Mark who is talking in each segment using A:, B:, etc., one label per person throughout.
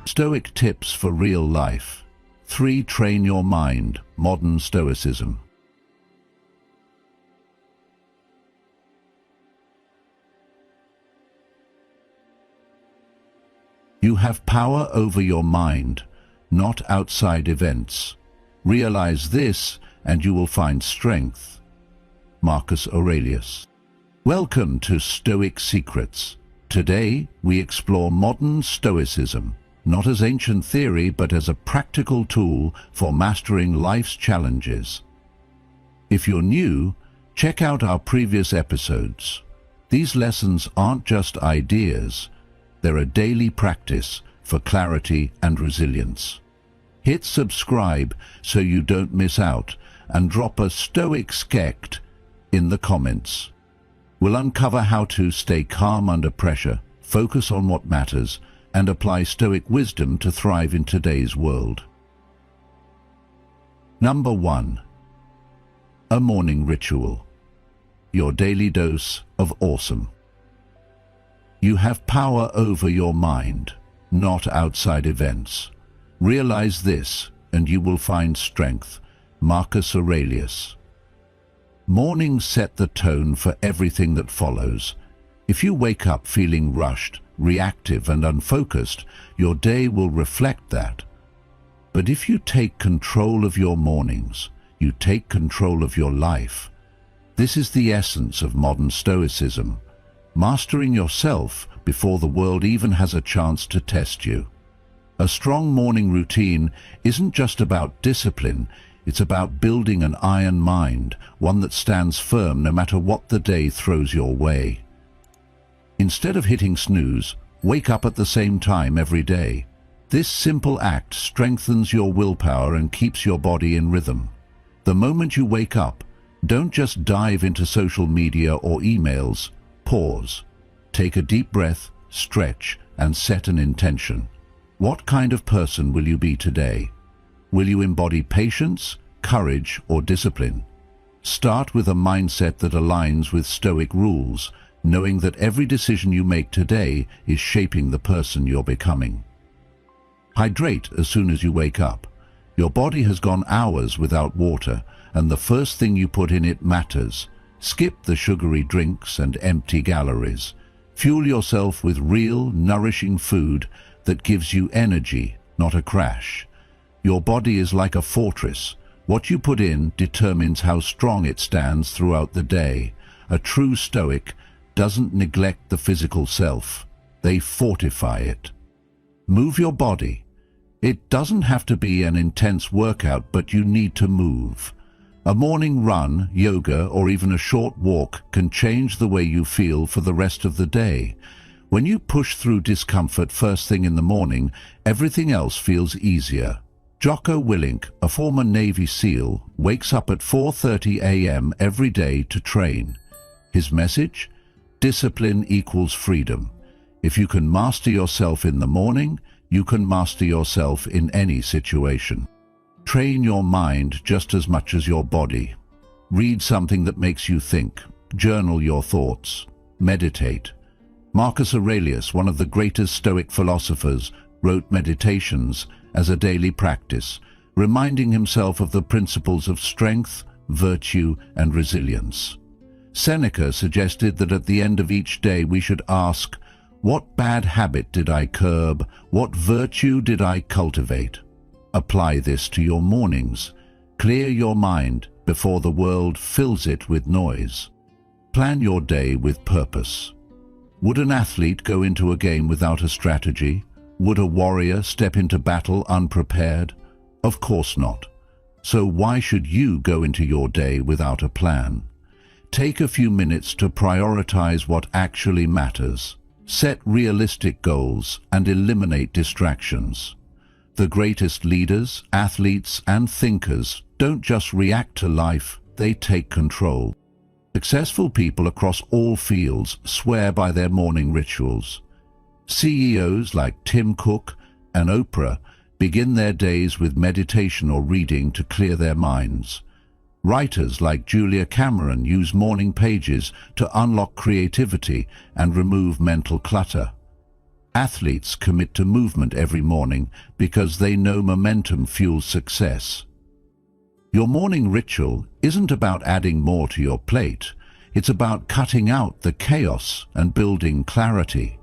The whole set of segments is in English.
A: Stoic tips for real life. 3. Train your mind. Modern Stoicism. You have power over your mind, not outside events. Realize this, and you will find strength. Marcus Aurelius. Welcome to Stoic Secrets. Today, we explore modern Stoicism, not as ancient theory, but as a practical tool for mastering life's challenges. If you're new, check out our previous episodes. These lessons aren't just ideas, they're a daily practice for clarity and resilience. Hit subscribe so you don't miss out, and drop a Stoic skekt in the comments. We'll uncover how to stay calm under pressure, focus on what matters, and apply Stoic wisdom to thrive in today's world. Number 1. A morning ritual. Your daily dose of awesome. You have power over your mind, not outside events. Realize this, and you will find strength. Marcus Aurelius. Mornings set the tone for everything that follows. If you wake up feeling rushed, reactive, and unfocused, your day will reflect that. But if you take control of your mornings, you take control of your life. This is the essence of modern Stoicism. Mastering yourself before the world even has a chance to test you. A strong morning routine isn't just about discipline, it's about building an iron mind, one that stands firm no matter what the day throws your way. Instead of hitting snooze, wake up at the same time every day. This simple act strengthens your willpower and keeps your body in rhythm. The moment you wake up, don't just dive into social media or emails. Pause. Take a deep breath, stretch, and set an intention. What kind of person will you be today? Will you embody patience, courage, or discipline? Start with a mindset that aligns with Stoic rules, knowing that every decision you make today is shaping the person you're becoming. Hydrate as soon as you wake up. Your body has gone hours without water, and the first thing you put in it matters. Skip the sugary drinks and empty calories. Fuel yourself with real, nourishing food that gives you energy, not a crash. Your body is like a fortress. What you put in determines how strong it stands throughout the day. A true Stoic doesn't neglect the physical self. They fortify it. Move your body. It doesn't have to be an intense workout, but you need to move. A morning run, yoga, or even a short walk can change the way you feel for the rest of the day. When you push through discomfort first thing in the morning, everything else feels easier. Jocko Willink, a former Navy SEAL, wakes up at 4:30 a.m. every day to train. His message? Discipline equals freedom. If you can master yourself in the morning, you can master yourself in any situation. Train your mind just as much as your body. Read something that makes you think. Journal your thoughts. Meditate. Marcus Aurelius, one of the greatest Stoic philosophers, wrote meditations as a daily practice, reminding himself of the principles of strength, virtue, and resilience. Seneca suggested that at the end of each day we should ask, what bad habit did I curb? What virtue did I cultivate? Apply this to your mornings. Clear your mind before the world fills it with noise. Plan your day with purpose. Would an athlete go into a game without a strategy? Would a warrior step into battle unprepared? Of course not. So why should you go into your day without a plan? Take a few minutes to prioritize what actually matters. Set realistic goals and eliminate distractions. The greatest leaders, athletes, and thinkers don't just react to life, they take control. Successful people across all fields swear by their morning rituals. CEOs like Tim Cook and Oprah begin their days with meditation or reading to clear their minds. Writers like Julia Cameron use morning pages to unlock creativity and remove mental clutter. Athletes commit to movement every morning because they know momentum fuels success. Your morning ritual isn't about adding more to your plate. It's about cutting out the chaos and building clarity.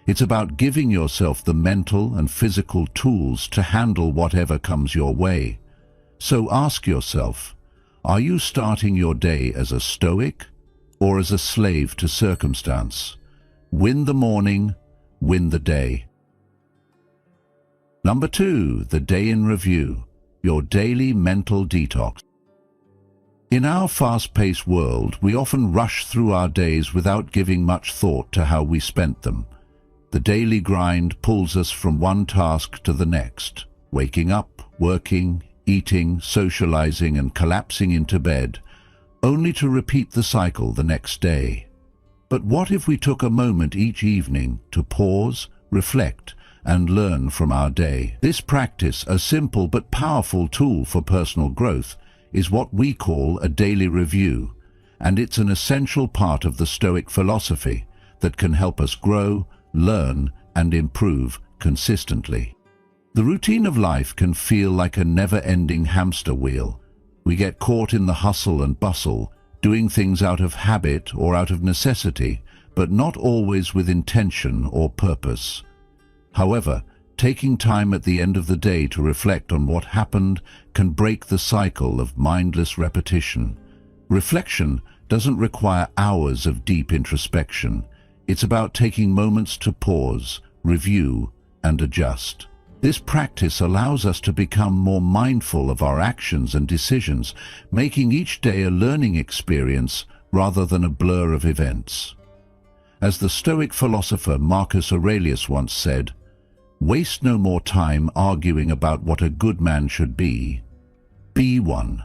A: It's about giving yourself the mental and physical tools to handle whatever comes your way. So ask yourself, are you starting your day as a Stoic or as a slave to circumstance? Win the morning, win the day. Number 2, the day in review, your daily mental detox. In our fast-paced world, we often rush through our days without giving much thought to how we spent them. The daily grind pulls us from one task to the next, waking up, working, eating, socializing, and collapsing into bed, only to repeat the cycle the next day. But what if we took a moment each evening to pause, reflect, and learn from our day? This practice, a simple but powerful tool for personal growth, is what we call a daily review, and it's an essential part of the Stoic philosophy that can help us grow, learn, and improve consistently. The routine of life can feel like a never-ending hamster wheel. We get caught in the hustle and bustle, doing things out of habit or out of necessity, but not always with intention or purpose. However, taking time at the end of the day to reflect on what happened can break the cycle of mindless repetition. Reflection doesn't require hours of deep introspection. It's about taking moments to pause, review, and adjust. This practice allows us to become more mindful of our actions and decisions, making each day a learning experience rather than a blur of events. As the Stoic philosopher Marcus Aurelius once said, "Waste no more time arguing about what a good man should be. Be one."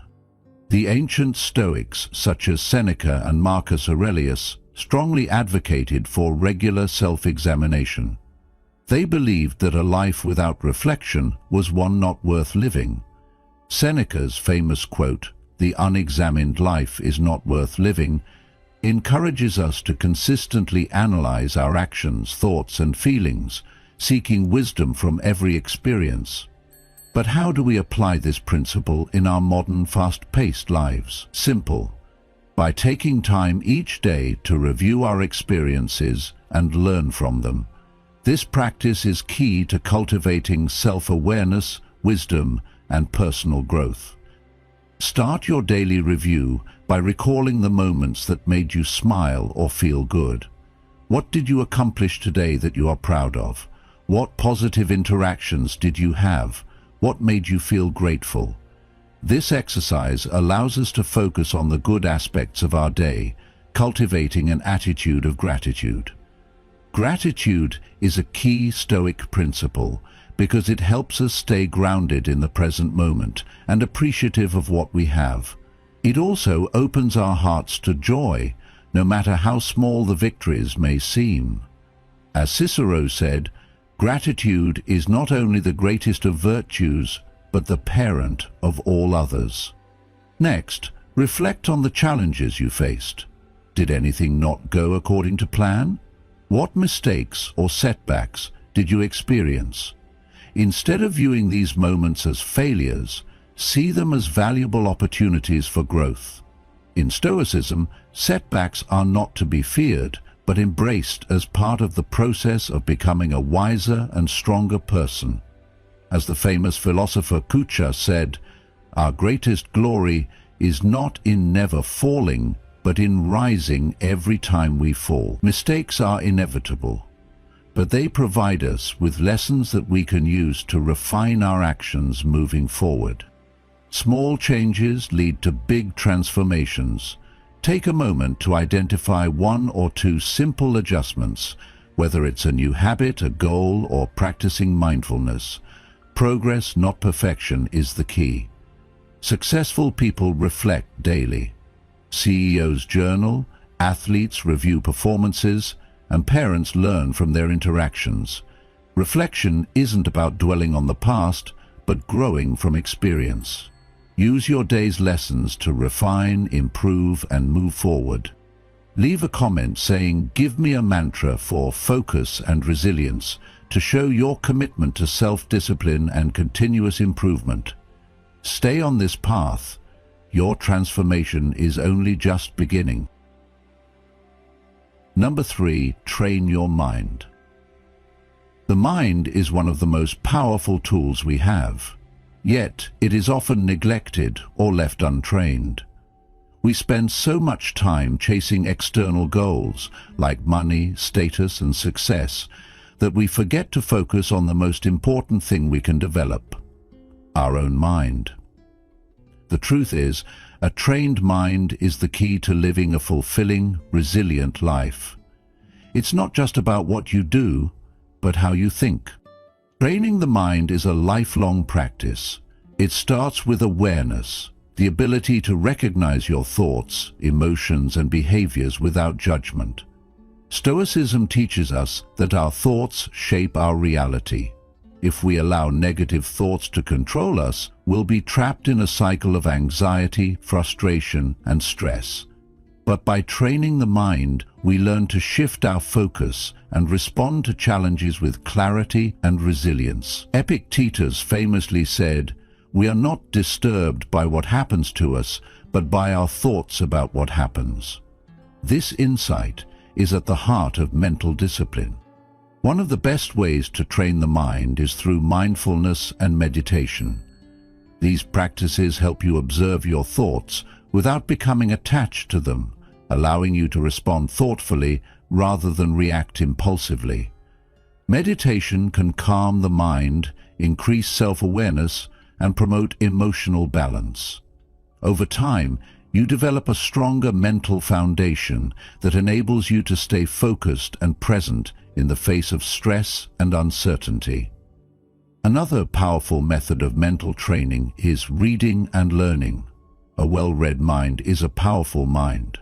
A: The ancient Stoics, such as Seneca and Marcus Aurelius, strongly advocated for regular self-examination. They believed that a life without reflection was one not worth living. Seneca's famous quote, "The unexamined life is not worth living," encourages us to consistently analyze our actions, thoughts, and feelings, seeking wisdom from every experience. But how do we apply this principle in our modern, fast-paced lives? Simple. By taking time each day to review our experiences and learn from them. This practice is key to cultivating self-awareness, wisdom, and personal growth. Start your daily review by recalling the moments that made you smile or feel good. What did you accomplish today that you are proud of? What positive interactions did you have? What made you feel grateful? This exercise allows us to focus on the good aspects of our day, cultivating an attitude of gratitude. Gratitude is a key Stoic principle because it helps us stay grounded in the present moment and appreciative of what we have. It also opens our hearts to joy, no matter how small the victories may seem. As Cicero said, "Gratitude is not only the greatest of virtues, but the parent of all others." Next, reflect on the challenges you faced. Did anything not go according to plan? What mistakes or setbacks did you experience? Instead of viewing these moments as failures, see them as valuable opportunities for growth. In Stoicism, setbacks are not to be feared, but embraced as part of the process of becoming a wiser and stronger person. As the famous philosopher said, "Our greatest glory is not in never falling, but in rising every time we fall." Mistakes are inevitable, but they provide us with lessons that we can use to refine our actions moving forward. Small changes lead to big transformations. Take a moment to identify one or two simple adjustments, whether it's a new habit, a goal, or practicing mindfulness. Progress, not perfection, is the key. Successful people reflect daily. CEOs journal, athletes review performances, and parents learn from their interactions. Reflection isn't about dwelling on the past, but growing from experience. Use your day's lessons to refine, improve, and move forward. Leave a comment saying, "Give me a mantra for focus and resilience," to show your commitment to self-discipline and continuous improvement. Stay on this path. Your transformation is only just beginning. Number 3, train your mind. The mind is one of the most powerful tools we have, yet it is often neglected or left untrained. We spend so much time chasing external goals like money, status, and success that we forget to focus on the most important thing we can develop: our own mind. The truth is, a trained mind is the key to living a fulfilling, resilient life. It's not just about what you do, but how you think. Training the mind is a lifelong practice. It starts with awareness, the ability to recognize your thoughts, emotions, and behaviors without judgment. Stoicism teaches us that our thoughts shape our reality. If we allow negative thoughts to control us, we'll be trapped in a cycle of anxiety, frustration, and stress. But by training the mind, we learn to shift our focus and respond to challenges with clarity and resilience. Epictetus famously said, "We are not disturbed by what happens to us, but by our thoughts about what happens." This insight is at the heart of mental discipline. One of the best ways to train the mind is through mindfulness and meditation. These practices help you observe your thoughts without becoming attached to them, allowing you to respond thoughtfully rather than react impulsively. Meditation can calm the mind, increase self-awareness, and promote emotional balance. Over time, you develop a stronger mental foundation that enables you to stay focused and present in the face of stress and uncertainty. Another powerful method of mental training is reading and learning. A well-read mind is a powerful mind.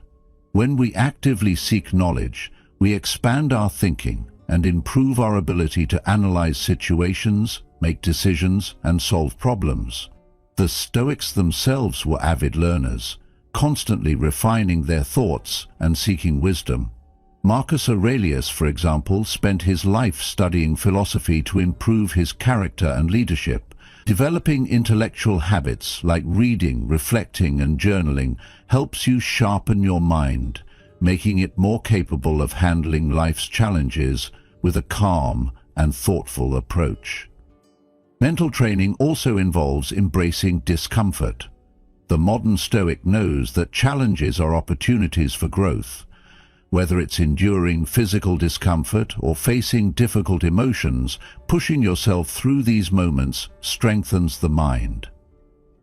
A: When we actively seek knowledge, we expand our thinking and improve our ability to analyze situations, make decisions, and solve problems. The Stoics themselves were avid learners, constantly refining their thoughts and seeking wisdom. Marcus Aurelius, for example, spent his life studying philosophy to improve his character and leadership. Developing intellectual habits like reading, reflecting, and journaling helps you sharpen your mind, making it more capable of handling life's challenges with a calm and thoughtful approach. Mental training also involves embracing discomfort. The modern Stoic knows that challenges are opportunities for growth. Whether it's enduring physical discomfort or facing difficult emotions, pushing yourself through these moments strengthens the mind.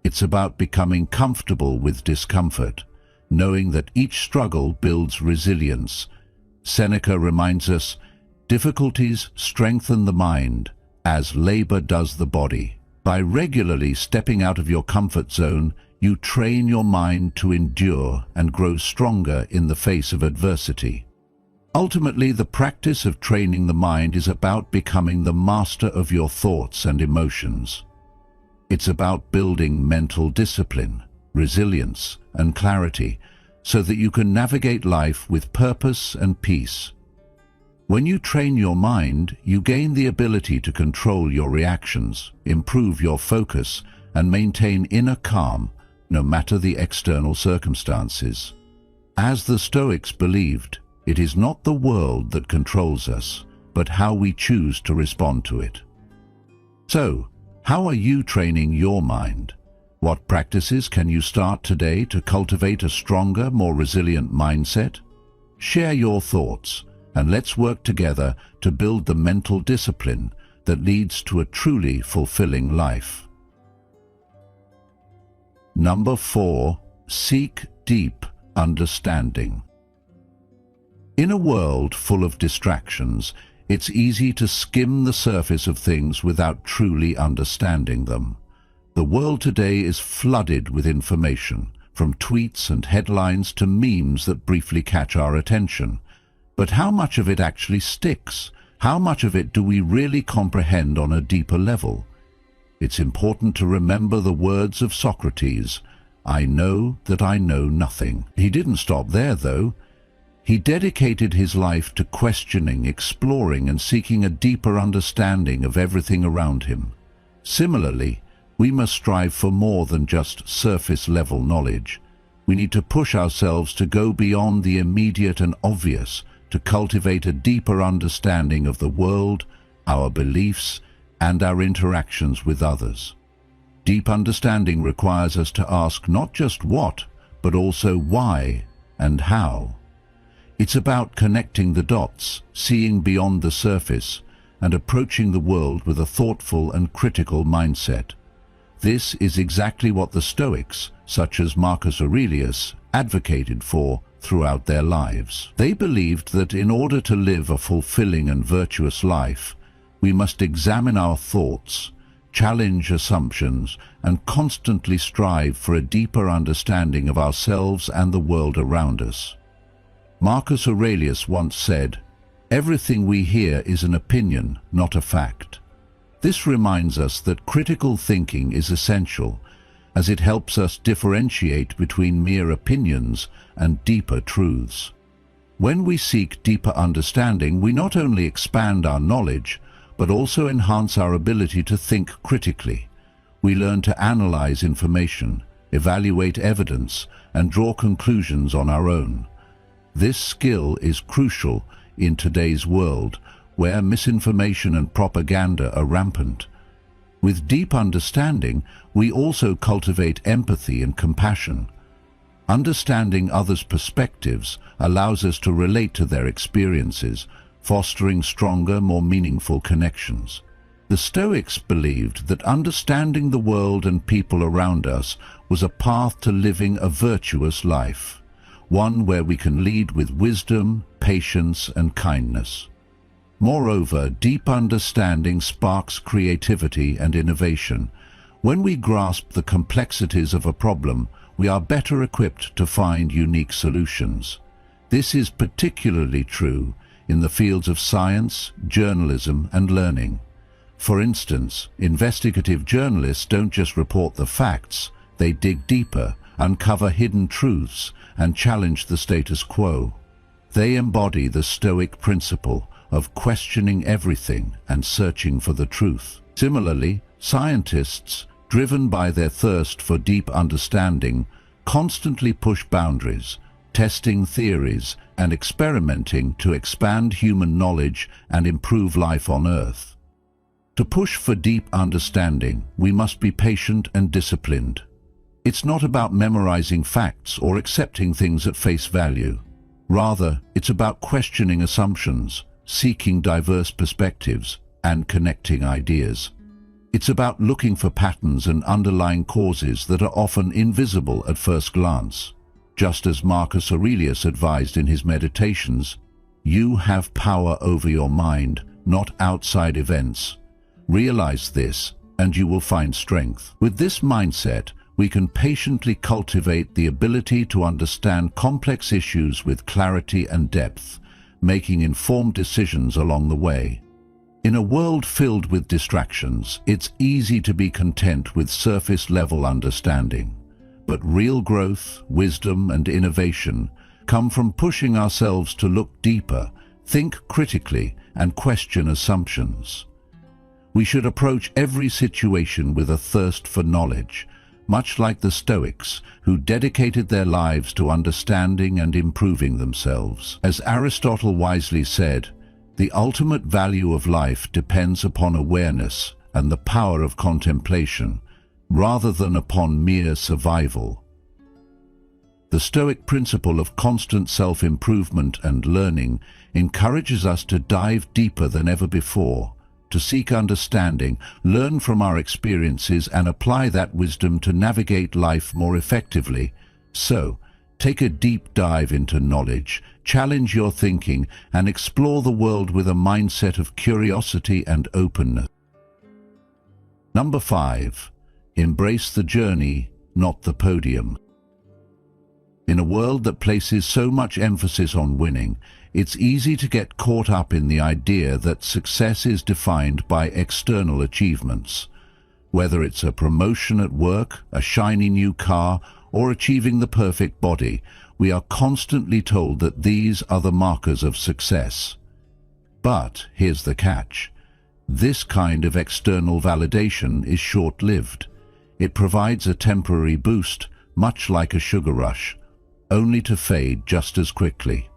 A: It's about becoming comfortable with discomfort, knowing that each struggle builds resilience. Seneca reminds us, "Difficulties strengthen the mind, as labor does the body." By regularly stepping out of your comfort zone, you train your mind to endure and grow stronger in the face of adversity. Ultimately, the practice of training the mind is about becoming the master of your thoughts and emotions. It's about building mental discipline, resilience, and clarity so that you can navigate life with purpose and peace. When you train your mind, you gain the ability to control your reactions, improve your focus, and maintain inner calm, no matter the external circumstances. As the Stoics believed, it is not the world that controls us, but how we choose to respond to it. So, how are you training your mind? What practices can you start today to cultivate a stronger, more resilient mindset? Share your thoughts, and let's work together to build the mental discipline that leads to a truly fulfilling life. Number 4, seek deep understanding. In a world full of distractions, it's easy to skim the surface of things without truly understanding them. The world today is flooded with information, from tweets and headlines to memes that briefly catch our attention. But how much of it actually sticks? How much of it do we really comprehend on a deeper level? It's important to remember the words of Socrates, "I know that I know nothing." He didn't stop there, though. He dedicated his life to questioning, exploring, and seeking a deeper understanding of everything around him. Similarly, we must strive for more than just surface-level knowledge. We need to push ourselves to go beyond the immediate and obvious, to cultivate a deeper understanding of the world, our beliefs, and our interactions with others. Deep understanding requires us to ask not just what, but also why and how. It's about connecting the dots, seeing beyond the surface, and approaching the world with a thoughtful and critical mindset. This is exactly what the Stoics, such as Marcus Aurelius, advocated for throughout their lives. They believed that in order to live a fulfilling and virtuous life, we must examine our thoughts, challenge assumptions, and constantly strive for a deeper understanding of ourselves and the world around us. Marcus Aurelius once said, "Everything we hear is an opinion, not a fact." This reminds us that critical thinking is essential, as it helps us differentiate between mere opinions and deeper truths. When we seek deeper understanding, we not only expand our knowledge, but also enhance our ability to think critically. We learn to analyze information, evaluate evidence, and draw conclusions on our own. This skill is crucial in today's world, where misinformation and propaganda are rampant. With deep understanding, we also cultivate empathy and compassion. Understanding others' perspectives allows us to relate to their experiences, fostering stronger, more meaningful connections. The Stoics believed that understanding the world and people around us was a path to living a virtuous life, one where we can lead with wisdom, patience, and kindness. Moreover, deep understanding sparks creativity and innovation. When we grasp the complexities of a problem, we are better equipped to find unique solutions. This is particularly true in the fields of science, journalism, and learning. For instance, investigative journalists don't just report the facts, they dig deeper, uncover hidden truths, and challenge the status quo. They embody the Stoic principle of questioning everything and searching for the truth. Similarly, scientists, driven by their thirst for deep understanding, constantly push boundaries, testing theories and experimenting to expand human knowledge and improve life on Earth. To push for deep understanding, we must be patient and disciplined. It's not about memorizing facts or accepting things at face value. Rather, it's about questioning assumptions, seeking diverse perspectives, and connecting ideas. It's about looking for patterns and underlying causes that are often invisible at first glance. Just as Marcus Aurelius advised in his Meditations, you have power over your mind, not outside events. Realize this, and you will find strength. With this mindset, we can patiently cultivate the ability to understand complex issues with clarity and depth, making informed decisions along the way. In a world filled with distractions, it's easy to be content with surface-level understanding. But real growth, wisdom, and innovation come from pushing ourselves to look deeper, think critically, and question assumptions. We should approach every situation with a thirst for knowledge, much like the Stoics, who dedicated their lives to understanding and improving themselves. As Aristotle wisely said, the ultimate value of life depends upon awareness and the power of contemplation, rather than upon mere survival. The Stoic principle of constant self-improvement and learning encourages us to dive deeper than ever before, to seek understanding, learn from our experiences, and apply that wisdom to navigate life more effectively. So, take a deep dive into knowledge, challenge your thinking, and explore the world with a mindset of curiosity and openness. Number 5. Embrace the journey, not the podium. In a world that places so much emphasis on winning, it's easy to get caught up in the idea that success is defined by external achievements. Whether it's a promotion at work, a shiny new car, or achieving the perfect body, We are constantly told that these are the markers of success. But here's the catch. This kind of external validation is short-lived. It provides a temporary boost, much like a sugar rush, only to fade just as quickly.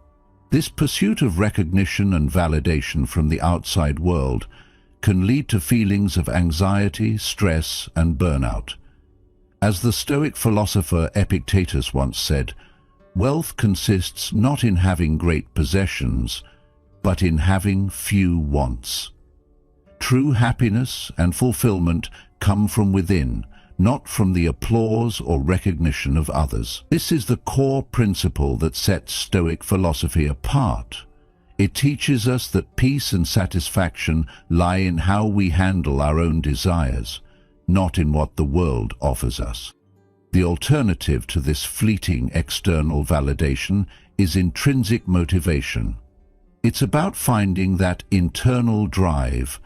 A: This pursuit of recognition and validation from the outside world can lead to feelings of anxiety, stress, and burnout. As the Stoic philosopher Epictetus once said, "Wealth consists not in having great possessions, but in having few wants." True happiness and fulfillment come from within, not from the applause or recognition of others. This is the core principle that sets Stoic philosophy apart. It teaches us that peace and satisfaction lie in how we handle our own desires, not in what the world offers us. The alternative to this fleeting external validation is intrinsic motivation. It's about finding that internal drive,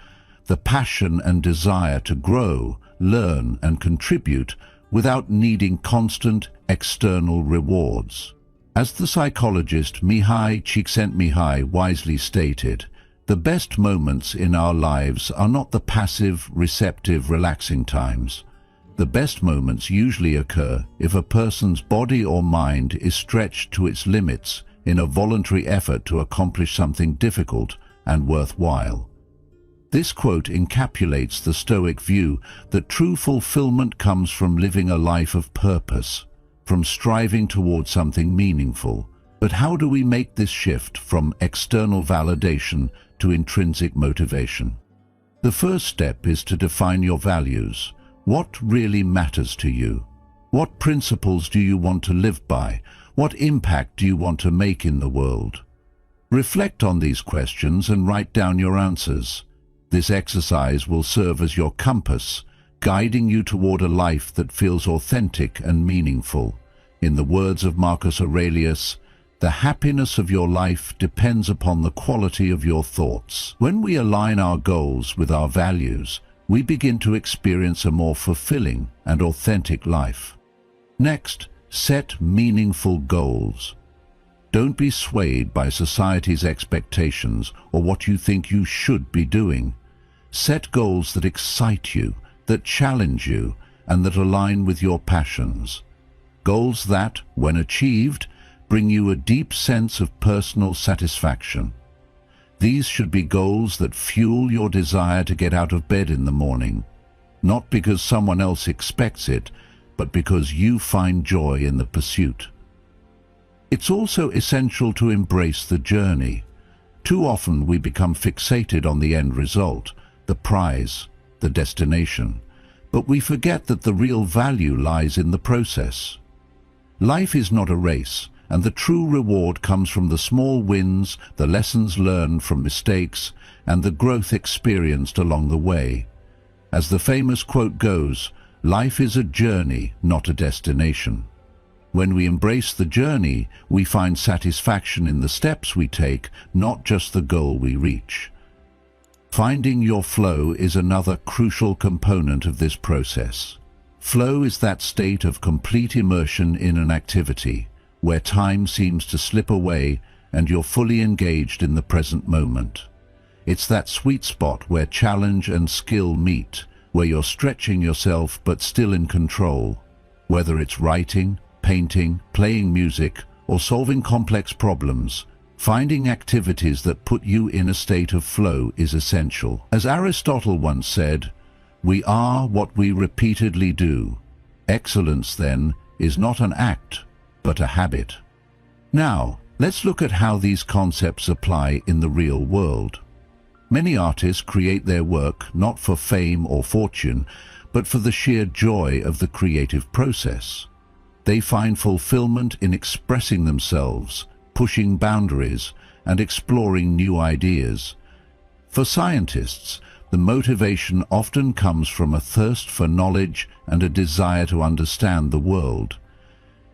A: the passion and desire to grow, learn, and contribute without needing constant external rewards. As the psychologist Mihai Csikszentmihalyi wisely stated, the best moments in our lives are not the passive, receptive, relaxing times. The best moments usually occur if a person's body or mind is stretched to its limits in a voluntary effort to accomplish something difficult and worthwhile. This quote encapsulates the Stoic view that true fulfillment comes from living a life of purpose, from striving towards something meaningful. But how do we make this shift from external validation to intrinsic motivation? The first step is to define your values. What really matters to you? What principles do you want to live by? What impact do you want to make in the world? Reflect on these questions and write down your answers. This exercise will serve as your compass, guiding you toward a life that feels authentic and meaningful. In the words of Marcus Aurelius, "The happiness of your life depends upon the quality of your thoughts." When we align our goals with our values, we begin to experience a more fulfilling and authentic life. Next, set meaningful goals. Don't be swayed by society's expectations or what you think you should be doing. Set goals that excite you, that challenge you, and that align with your passions. Goals that, when achieved, bring you a deep sense of personal satisfaction. These should be goals that fuel your desire to get out of bed in the morning, not because someone else expects it, but because you find joy in the pursuit. It's also essential to embrace the journey. Too often we become fixated on the end result, the prize, the destination, but we forget that the real value lies in the process. Life is not a race, and the true reward comes from the small wins, the lessons learned from mistakes, and the growth experienced along the way. As the famous quote goes, "Life is a journey, not a destination." When we embrace the journey, we find satisfaction in the steps we take, not just the goal we reach. Finding your flow is another crucial component of this process. Flow is that state of complete immersion in an activity, where time seems to slip away and you're fully engaged in the present moment. It's that sweet spot where challenge and skill meet, where you're stretching yourself but still in control. Whether it's writing, painting, playing music, or solving complex problems, finding activities that put you in a state of flow is essential. As Aristotle once said, "We are what we repeatedly do." Excellence, then, is not an act, but a habit. Now, let's look at how these concepts apply in the real world. Many artists create their work not for fame or fortune, but for the sheer joy of the creative process. They find fulfillment in expressing themselves, pushing boundaries, and exploring new ideas. For scientists, the motivation often comes from a thirst for knowledge and a desire to understand the world.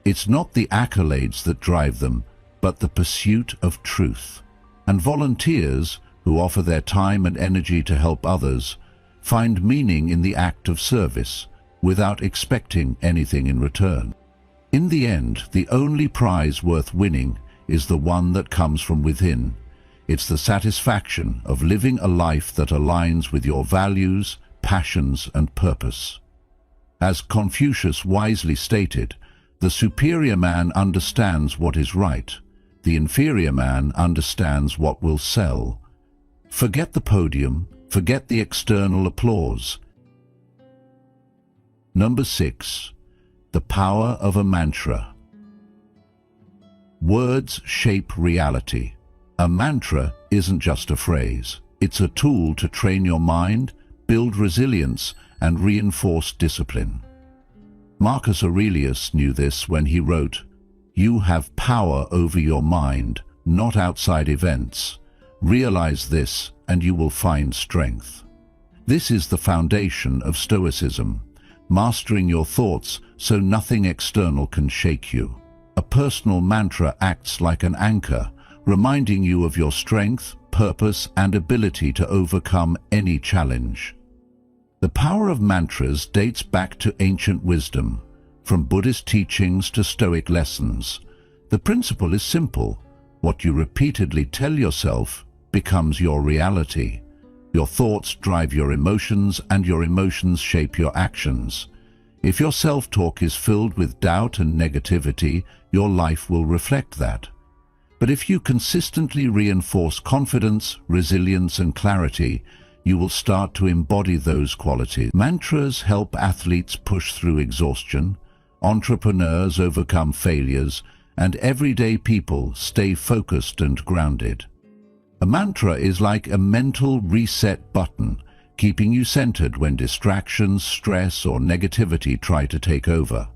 A: It's not the accolades that drive them, but the pursuit of truth. And volunteers, who offer their time and energy to help others, find meaning in the act of service, without expecting anything in return. In the end, the only prize worth winning is the one that comes from within. It's the satisfaction of living a life that aligns with your values, passions, and purpose. As Confucius wisely stated, the superior man understands what is right. The inferior man understands what will sell. Forget the podium, forget the external applause. Number 6. The power of a mantra. Words shape reality. A mantra isn't just a phrase. It's a tool to train your mind, build resilience, and reinforce discipline. Marcus Aurelius knew this when he wrote, "You have power over your mind, not outside events. Realize this, and you will find strength." This is the foundation of Stoicism, mastering your thoughts so nothing external can shake you. A personal mantra acts like an anchor, reminding you of your strength, purpose, and ability to overcome any challenge. The power of mantras dates back to ancient wisdom, from Buddhist teachings to Stoic lessons. The principle is simple. What you repeatedly tell yourself becomes your reality. Your thoughts drive your emotions, and your emotions shape your actions. If your self-talk is filled with doubt and negativity, your life will reflect that. But if you consistently reinforce confidence, resilience, and clarity, you will start to embody those qualities. Mantras help athletes push through exhaustion, entrepreneurs overcome failures, and everyday people stay focused and grounded. A mantra is like a mental reset button, keeping you centered when distractions, stress, or negativity try to take over.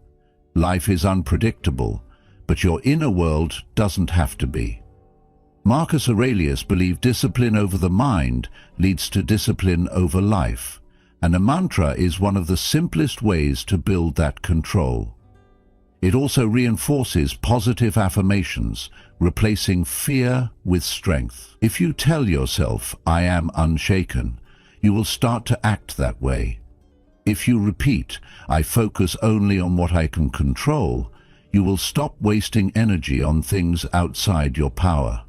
A: Life is unpredictable, but your inner world doesn't have to be. Marcus Aurelius believed discipline over the mind leads to discipline over life, and a mantra is one of the simplest ways to build that control. It also reinforces positive affirmations, replacing fear with strength. If you tell yourself, "I am unshaken," you will start to act that way. If you repeat, "I focus only on what I can control," you will stop wasting energy on things outside your power.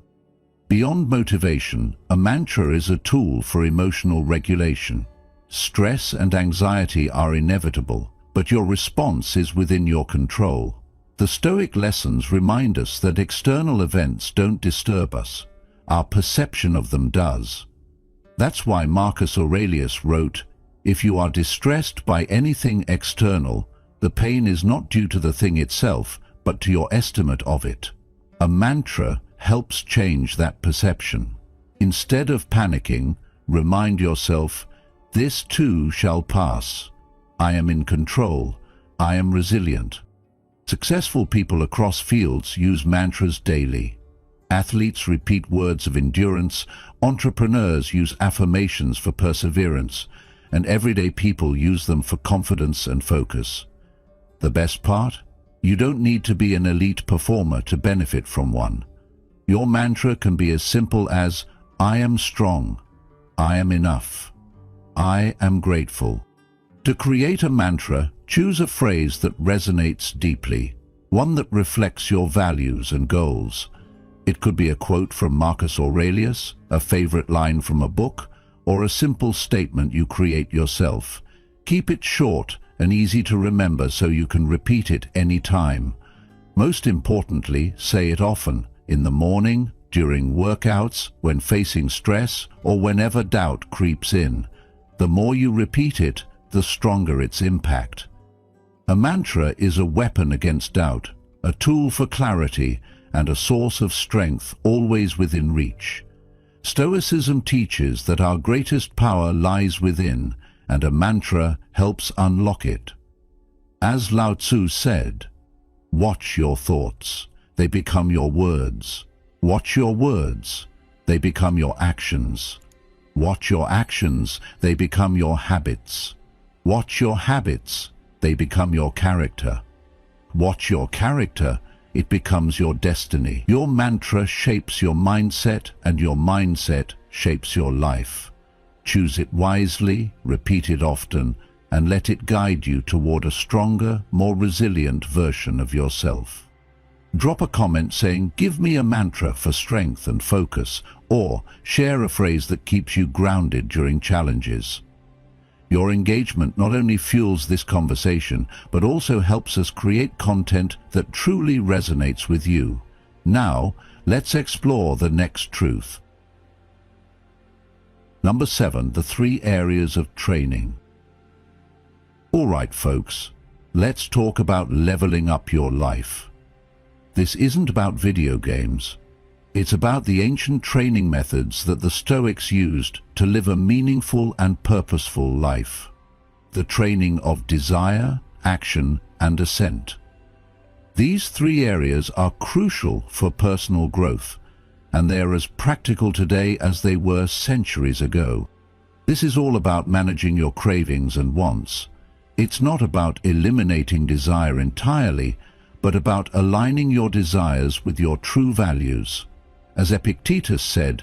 A: Beyond motivation, a mantra is a tool for emotional regulation. Stress and anxiety are inevitable, but your response is within your control. The Stoic lessons remind us that external events don't disturb us. Our perception of them does. That's why Marcus Aurelius wrote, "If you are distressed by anything external, the pain is not due to the thing itself, but to your estimate of it." A mantra helps change that perception. Instead of panicking, remind yourself, "This too shall pass. I am in control. I am resilient." Successful people across fields use mantras daily. Athletes repeat words of endurance, entrepreneurs use affirmations for perseverance, and everyday people use them for confidence and focus. The best part? You don't need to be an elite performer to benefit from one. Your mantra can be as simple as, "I am strong. I am enough. I am grateful." To create a mantra, choose a phrase that resonates deeply, one that reflects your values and goals. It could be a quote from Marcus Aurelius, a favorite line from a book, or a simple statement you create yourself. Keep it short and easy to remember so you can repeat it any time. Most importantly, say it often, in the morning, during workouts, when facing stress, or whenever doubt creeps in. The more you repeat it, the stronger its impact. A mantra is a weapon against doubt, a tool for clarity, and a source of strength always within reach. Stoicism teaches that our greatest power lies within, and a mantra helps unlock it. As Lao Tzu said, "Watch your thoughts, they become your words. Watch your words, they become your actions. Watch your actions, they become your habits. Watch your habits, they become your character. Watch your character, it becomes your destiny." Your mantra shapes your mindset, and your mindset shapes your life. Choose it wisely, repeat it often, and let it guide you toward a stronger, more resilient version of yourself. Drop a comment saying, "Give me a mantra for strength and focus," or share a phrase that keeps you grounded during challenges. Your engagement not only fuels this conversation, but also helps us create content that truly resonates with you. Now, let's explore the next truth. Number 7, the 3 areas of training. All right, folks, let's talk about leveling up your life. This isn't about video games. It's about the ancient training methods that the Stoics used to live a meaningful and purposeful life. The training of desire, action, and assent. These 3 areas are crucial for personal growth, and they are as practical today as they were centuries ago. This is all about managing your cravings and wants. It's not about eliminating desire entirely, but about aligning your desires with your true values. As Epictetus said,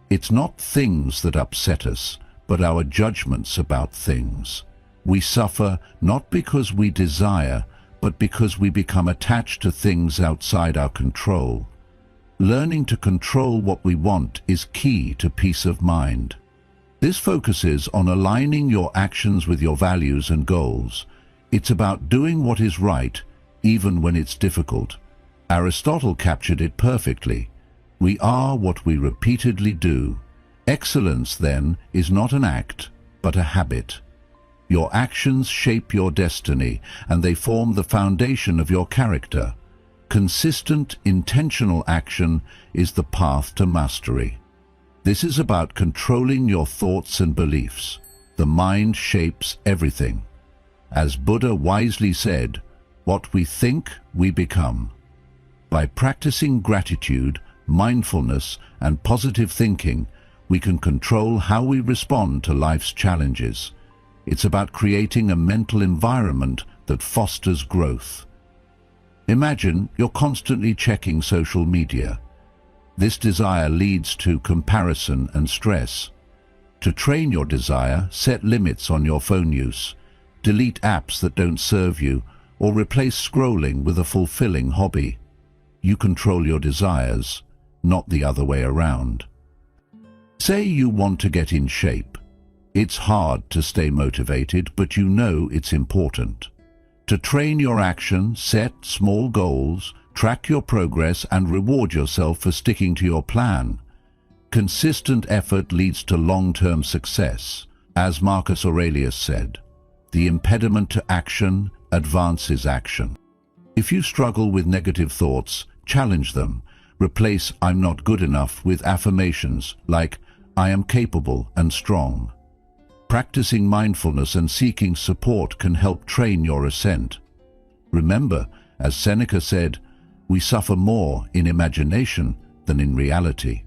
A: it's not things that upset us, but our judgments about things. We suffer not because we desire, but because we become attached to things outside our control. Learning to control what we want is key to peace of mind. This focuses on aligning your actions with your values and goals. It's about doing what is right, even when it's difficult. Aristotle captured it perfectly. We are what we repeatedly do. Excellence, then, is not an act, but a habit. Your actions shape your destiny, and they form the foundation of your character. Consistent, intentional action is the path to mastery. This is about controlling your thoughts and beliefs. The mind shapes everything. As Buddha wisely said, "What we think, we become." By practicing gratitude, mindfulness, and positive thinking, we can control how we respond to life's challenges. It's about creating a mental environment that fosters growth. Imagine you're constantly checking social media. This desire leads to comparison and stress. To train your desire, set limits on your phone use. Delete apps that don't serve you, or replace scrolling with a fulfilling hobby. You control your desires, not the other way around. Say you want to get in shape. It's hard to stay motivated, but you know it's important. To train your action, set small goals, track your progress, and reward yourself for sticking to your plan. Consistent effort leads to long-term success. As Marcus Aurelius said, "The impediment to action advances action." If you struggle with negative thoughts, challenge them. Replace "I'm not good enough" with affirmations like "I am capable and strong." Practicing mindfulness and seeking support can help train your assent. Remember, as Seneca said, we suffer more in imagination than in reality.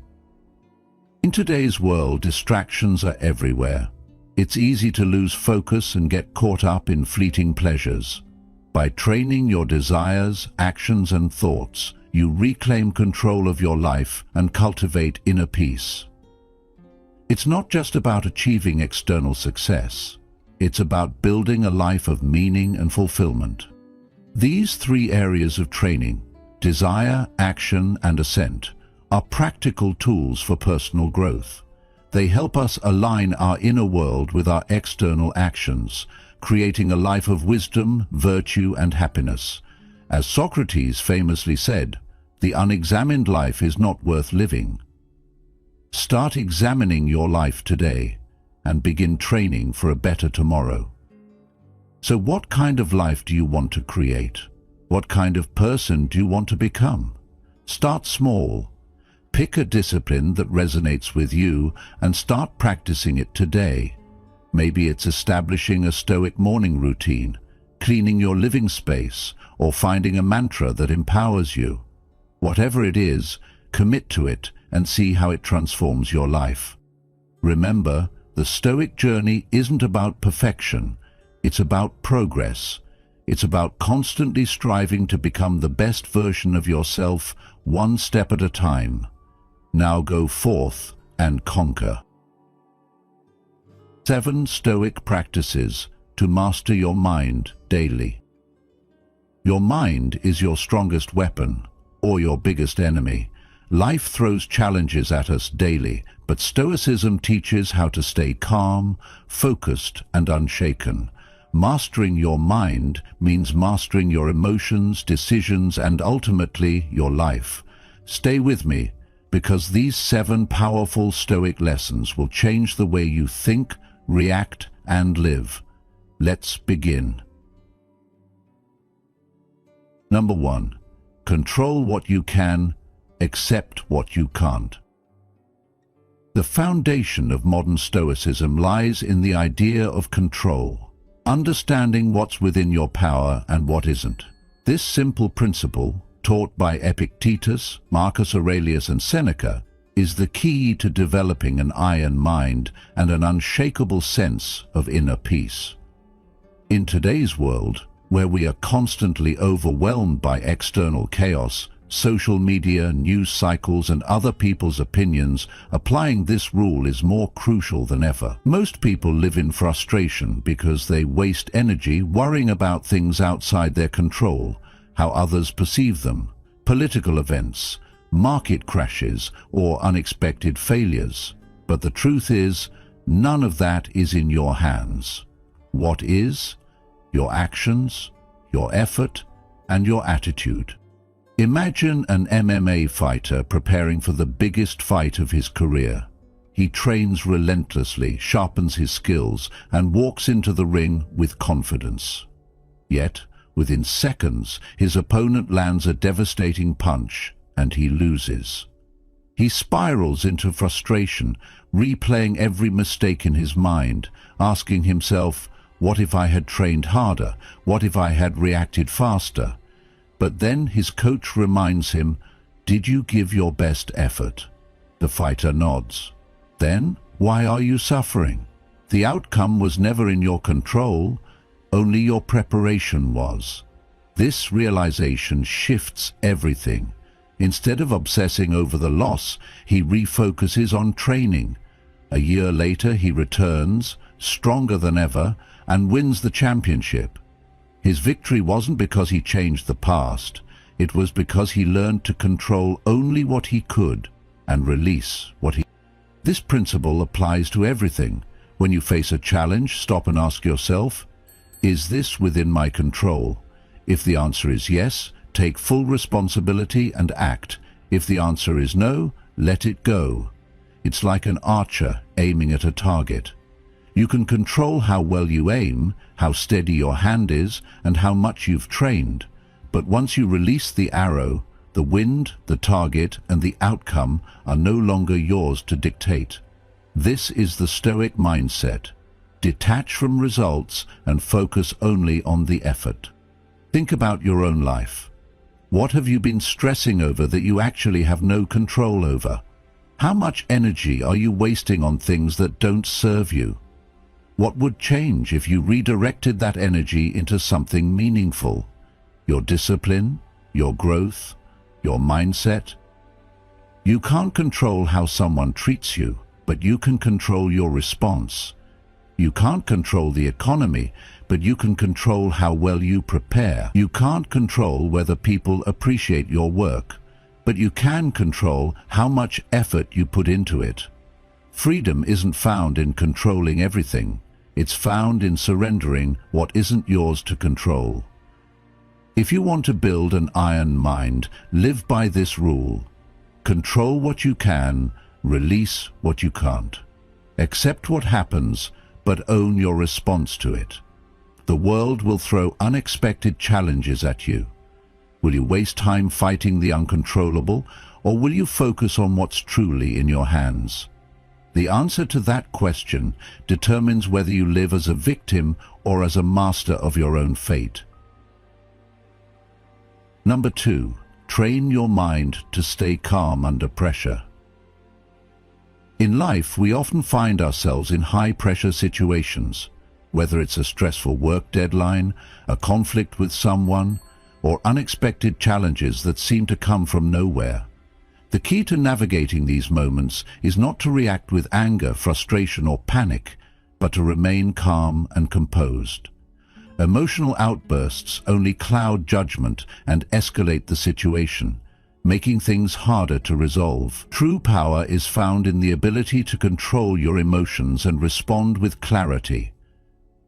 A: In today's world, distractions are everywhere. It's easy to lose focus and get caught up in fleeting pleasures. By training your desires, actions, and thoughts, you reclaim control of your life and cultivate inner peace. It's not just about achieving external success. It's about building a life of meaning and fulfillment. These 3 areas of training, desire, action, and assent, are practical tools for personal growth. They help us align our inner world with our external actions, creating a life of wisdom, virtue, and happiness. As Socrates famously said, "The unexamined life is not worth living." Start examining your life today and begin training for a better tomorrow. So what kind of life do you want to create? What kind of person do you want to become? Start small. Pick a discipline that resonates with you and start practicing it today. Maybe it's establishing a Stoic morning routine, cleaning your living space, or finding a mantra that empowers you. Whatever it is, commit to it and see how it transforms your life. Remember, the Stoic journey isn't about perfection. It's about progress. It's about constantly striving to become the best version of yourself, one step at a time. Now go forth and conquer. 7 Stoic practices to master your mind daily. Your mind is your strongest weapon, or your biggest enemy. Life throws challenges at us daily, but Stoicism teaches how to stay calm, focused, and unshaken. Mastering your mind means mastering your emotions, decisions, and ultimately your life. Stay with me, because these 7 powerful Stoic lessons will change the way you think, react, and live. Let's begin. Number 1. Control what you can, accept what you can't. The foundation of modern Stoicism lies in the idea of control, understanding what's within your power and what isn't. This simple principle, taught by Epictetus, Marcus Aurelius, and Seneca, is the key to developing an iron mind and an unshakable sense of inner peace. In today's world, where we are constantly overwhelmed by external chaos, social media, news cycles, and other people's opinions, applying this rule is more crucial than ever. Most people live in frustration because they waste energy worrying about things outside their control, how others perceive them, political events, market crashes, or unexpected failures. But the truth is, none of that is in your hands. What is? Your actions, your effort, and your attitude. Imagine an MMA fighter preparing for the biggest fight of his career. He trains relentlessly, sharpens his skills, and walks into the ring with confidence. Yet, within seconds, his opponent lands a devastating punch, and he loses. He spirals into frustration, replaying every mistake in his mind, asking himself, "What if I had trained harder? What if I had reacted faster?" But then his coach reminds him, "Did you give your best effort?" The fighter nods. "Then, why are you suffering? The outcome was never in your control, only your preparation was." This realization shifts everything. Instead of obsessing over the loss, he refocuses on training. A year later, he returns, stronger than ever, and wins the championship. His victory wasn't because he changed the past. It was because he learned to control only what he could and release what he... This principle applies to everything. When you face a challenge, stop and ask yourself, is this within my control? If the answer is yes, take full responsibility and act. If the answer is no, let it go. It's like an archer aiming at a target. You can control how well you aim, how steady your hand is, and how much you've trained. But once you release the arrow, the wind, the target, and the outcome are no longer yours to dictate. This is the Stoic mindset. Detach from results and focus only on the effort. Think about your own life. What have you been stressing over that you actually have no control over? How much energy are you wasting on things that don't serve you? What would change if you redirected that energy into something meaningful? Your discipline, your growth, your mindset? You can't control how someone treats you, but you can control your response. You can't control the economy, but you can control how well you prepare. You can't control whether people appreciate your work, but you can control how much effort you put into it. Freedom isn't found in controlling everything. It's found in surrendering what isn't yours to control. If you want to build an iron mind, live by this rule. Control what you can, release what you can't. Accept what happens, but own your response to it. The world will throw unexpected challenges at you. Will you waste time fighting the uncontrollable, or will you focus on what's truly in your hands? The answer to that question determines whether you live as a victim or as a master of your own fate. Number 2, train your mind to stay calm under pressure. In life, we often find ourselves in high-pressure situations, whether it's a stressful work deadline, a conflict with someone, or unexpected challenges that seem to come from nowhere. The key to navigating these moments is not to react with anger, frustration, or panic, but to remain calm and composed. Emotional outbursts only cloud judgment and escalate the situation, making things harder to resolve. True power is found in the ability to control your emotions and respond with clarity.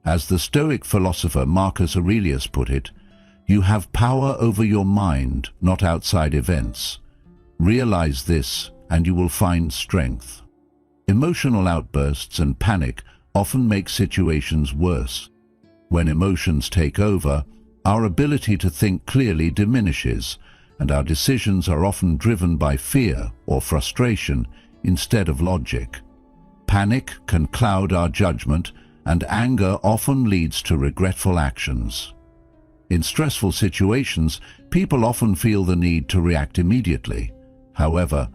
A: As the Stoic philosopher Marcus Aurelius put it, "You have power over your mind, not outside events. Realize this, and you will find strength." Emotional outbursts and panic often make situations worse. When emotions take over, our ability to think clearly diminishes, and our decisions are often driven by fear or frustration instead of logic. Panic can cloud our judgment, and anger often leads to regretful actions. In stressful situations, people often feel the need to react immediately. However,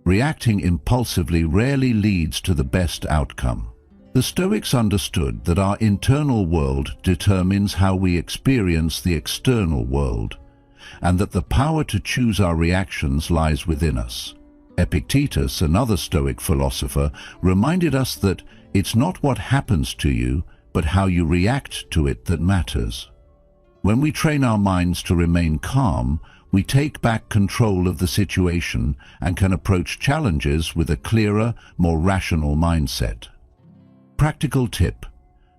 A: reacting impulsively rarely leads to the best outcome. The Stoics understood that our internal world determines how we experience the external world, and that the power to choose our reactions lies within us. Epictetus, another Stoic philosopher, reminded us that it's not what happens to you, but how you react to it that matters. When we train our minds to remain calm, we take back control of the situation and can approach challenges with a clearer, more rational mindset. Practical tip: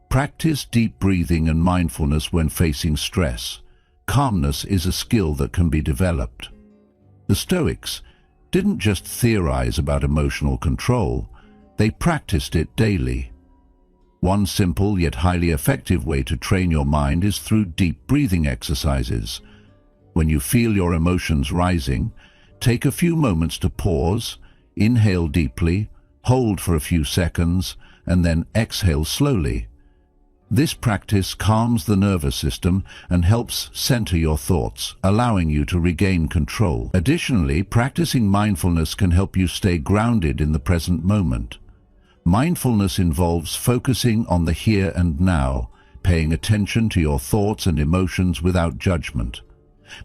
A: practice deep breathing and mindfulness when facing stress. Calmness is a skill that can be developed. The Stoics didn't just theorize about emotional control, they practiced it daily. One simple yet highly effective way to train your mind is through deep breathing exercises. When you feel your emotions rising, take a few moments to pause, inhale deeply, hold for a few seconds, and then exhale slowly. This practice calms the nervous system and helps center your thoughts, allowing you to regain control. Additionally, practicing mindfulness can help you stay grounded in the present moment. Mindfulness involves focusing on the here and now, paying attention to your thoughts and emotions without judgment.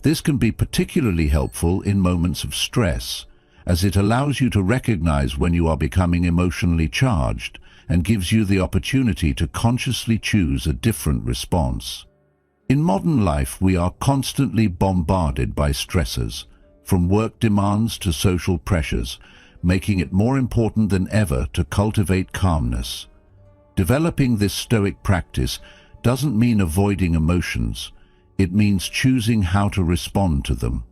A: This can be particularly helpful in moments of stress, as it allows you to recognize when you are becoming emotionally charged and gives you the opportunity to consciously choose a different response. In modern life, we are constantly bombarded by stressors, from work demands to social pressures, making it more important than ever to cultivate calmness. Developing this Stoic practice doesn't mean avoiding emotions. It means choosing how to respond to them.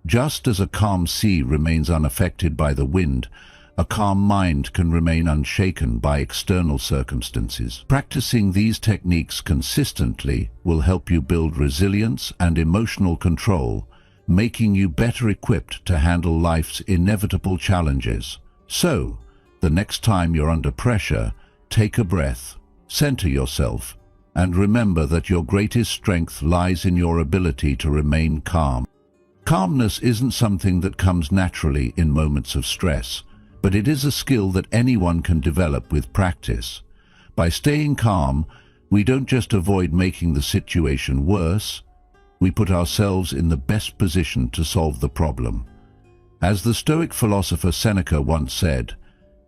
A: Just as a calm sea remains unaffected by the wind, a calm mind can remain unshaken by external circumstances. Practicing these techniques consistently will help you build resilience and emotional control, making you better equipped to handle life's inevitable challenges. So, the next time you're under pressure, take a breath, center yourself, and remember that your greatest strength lies in your ability to remain calm. Calmness isn't something that comes naturally in moments of stress, but it is a skill that anyone can develop with practice. By staying calm, we don't just avoid making the situation worse, we put ourselves in the best position to solve the problem. As the Stoic philosopher Seneca once said,